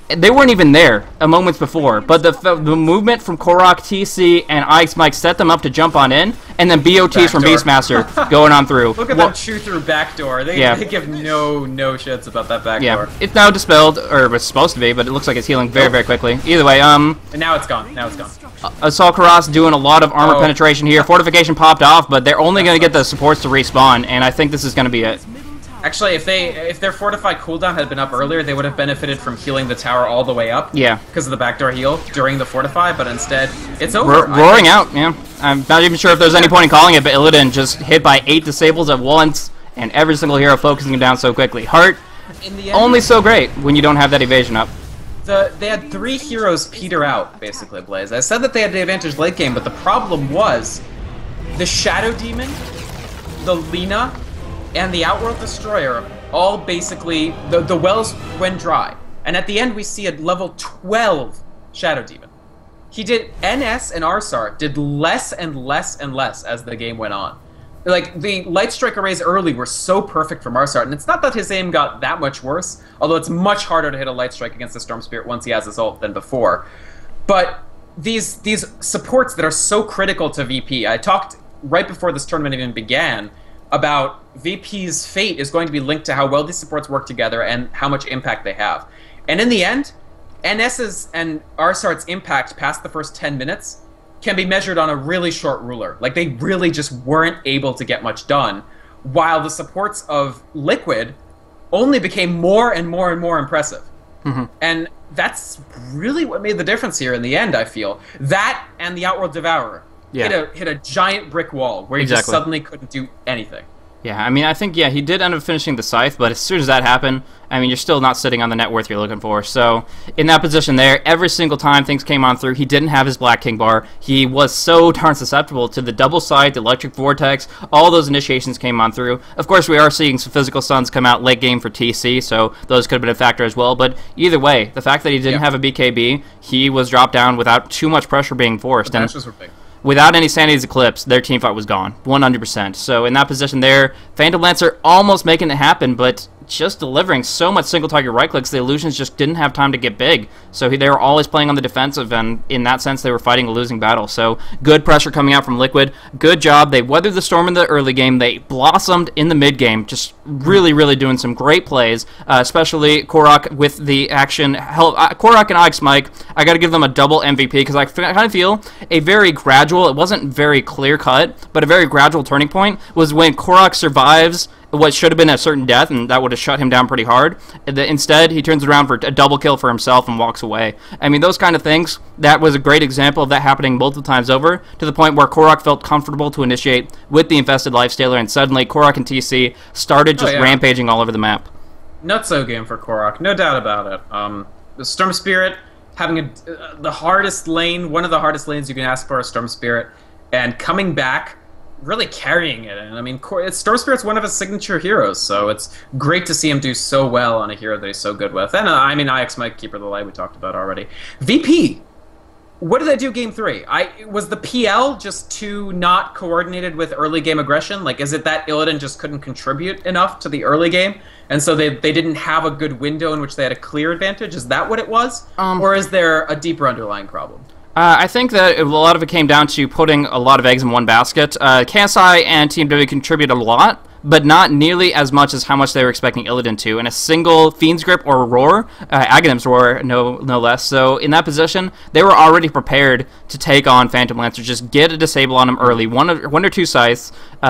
S2: they weren't even there a moment before, but the movement from Korok, TC, and Ike's Mike set them up to jump on in, and then BOTs from Beastmaster going on through.
S3: Look at them chew through backdoor. They give no shits about that backdoor.
S2: Yeah, it's now dispelled, or it's supposed to be, but it looks like it's healing very quickly. Either way,
S3: And now it's gone. Now it's gone.
S2: Assault Karas doing a lot of armor penetration here. Fortification popped off, but they're only going to get the supports to respawn, and I think this is going to be it.
S3: Actually, if their fortified cooldown had been up earlier, they would have benefited from healing the tower all the way up.
S2: Yeah.
S3: Because of the backdoor heal during the fortify, but instead, it's over.
S2: Roaring out, yeah. I'm not even sure if there's any point in calling it, but Illidan just hit by 8 disables at once, and every single hero focusing him down so quickly. Heart,
S3: in the end,
S2: only so great when you don't have that evasion up.
S3: They had 3 heroes peter out, basically, Blaze. I said that they had the advantage late game, but the problem was the Shadow Demon, the Lina, and the Outworld Destroyer all basically, the wells went dry. And at the end, we see a level 12 Shadow Demon. He did, NS and Arsar did less and less and less as the game went on. Like, the Light Strike arrays early were so perfect from Arsar, and it's not that his aim got that much worse, although it's much harder to hit a Light Strike against the Storm Spirit once he has his ult than before. But these supports that are so critical to VP, I talked right before this tournament even began about VP's fate is going to be linked to how well these supports work together and how much impact they have. And in the end, NS's and Arsart's impact past the first 10 minutes can be measured on a really short ruler. Like, they really just weren't able to get much done, while the supports of Liquid only became more and more and more impressive. And that's really what made the difference here in the end, I feel. That and the Outworld Devourer hit a giant brick wall where he just suddenly couldn't do anything.
S2: Yeah, I mean, I think, he did end up finishing the Scythe, but as soon as that happened, I mean, you're still not sitting on the net worth you're looking for. So, in that position there, every single time things came on through, he didn't have his Black King bar. He was so darn susceptible to the double Scythe, the Electric Vortex, all those initiations came on through. Of course, we are seeing some physical stuns come out late game for TC, so those could have been a factor as well. But either way, the fact that he didn't have a BKB, he was dropped down without too much pressure being forced.
S3: The matches were big.
S2: Without any Sanity's Eclipse, their team fight was gone. 100%. So in that position there, Phantom Lancer almost making it happen, but just delivering so much single target right clicks, the Illusions just didn't have time to get big. So they were always playing on the defensive, and in that sense, they were fighting a losing battle. So good pressure coming out from Liquid. Good job. They weathered the storm in the early game. They blossomed in the mid game, just really doing some great plays, especially Korok with the action. Korok and Ike's Mike, I got to give them a double MVP because I kind of feel a very gradual, it wasn't very clear cut, but a very gradual turning point was when Korok survives what should have been a certain death, and that would have shut him down pretty hard. Instead, he turns around for a double kill for himself and walks away. I mean, those kind of things, that was a great example of that happening multiple times over, to the point where Korok felt comfortable to initiate with the Infested Lifestealer, and suddenly Korok and TC started just rampaging all over the map.
S3: Nutso game for Korok, no doubt about it. The Storm Spirit having the hardest lane, one of the hardest lanes you can ask for a Storm Spirit, and coming back, really carrying it. And I mean, Storm Spirit's one of his signature heroes, so it's great to see him do so well on a hero that he's so good with. And I mean, IX Mike, Keeper of the Light, we talked about already. VP, what did they do game 3? Was the PL just too not coordinated with early game aggression? Like, is it that Illidan just couldn't contribute enough to the early game, and so they didn't have a good window in which they had a clear advantage? Is that what it was? Or is there a deeper underlying problem?
S2: I think that a lot of it came down to putting a lot of eggs in one basket. KSI and Team W contribute a lot, but not nearly as much as how much they were expecting Illidan to. In a single Fiend's Grip or Roar, Aghanim's Roar, no less. So in that position, they were already prepared to take on Phantom Lancer. Just get a disable on him early, one or two scythes. He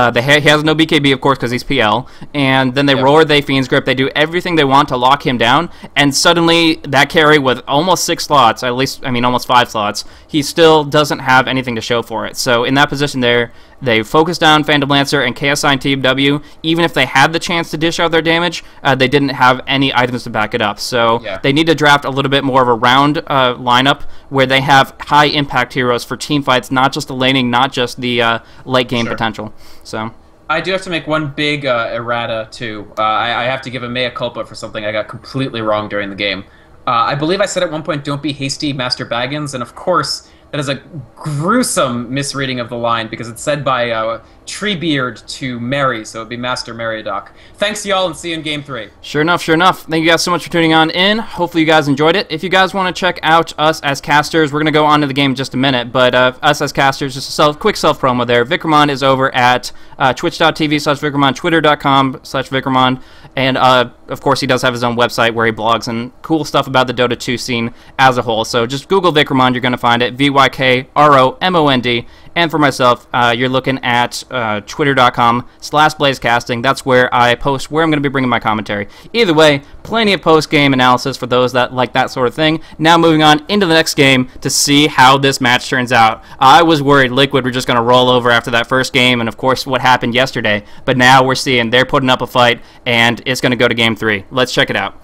S2: has no BKB, of course, because he's PL. And then they Roar, they Fiend's Grip. They do everything they want to lock him down. And suddenly, that carry with almost 6 slots, at least, I mean, almost 5 slots, he still doesn't have anything to show for it. So in that position there, they focused down Phantom Lancer and KSI and TW. Even if they had the chance to dish out their damage, they didn't have any items to back it up. So they need to draft a little bit more of a round lineup where they have high impact heroes for team fights, not just the laning, not just the late game potential. So
S3: I do have to make one big errata too. I have to give a mea culpa for something I got completely wrong during the game. I believe I said at one point, "Don't be hasty, Master Baggins," and of course, that is a gruesome misreading of the line because it's said by Treebeard to Mary, so it'd be Master Meriadoc. Thanks, y'all, and see you in Game 3.
S2: Sure enough, sure enough. Thank you guys so much for tuning on in. Hopefully you guys enjoyed it. If you guys want to check out us as casters, we're going to go on to the game in just a minute, but us as casters, just a quick self-promo there. Vikramon is over at twitch.tv/Vikramon, twitter.com/Vikramon, and of course he does have his own website where he blogs and cool stuff about the Dota 2 scene as a whole. So just Google Vikramon, you're going to find it, VYKROMOND. And for myself, you're looking at twitter.com/BlazeCasting. That's where I post where I'm going to be bringing my commentary. Either way, plenty of post-game analysis for those that like that sort of thing. Now moving on into the next game to see how this match turns out. I was worried Liquid were just going to roll over after that first game, and of course what happened yesterday. But now we're seeing they're putting up a fight, and it's going to go to Game 3. Let's check it out.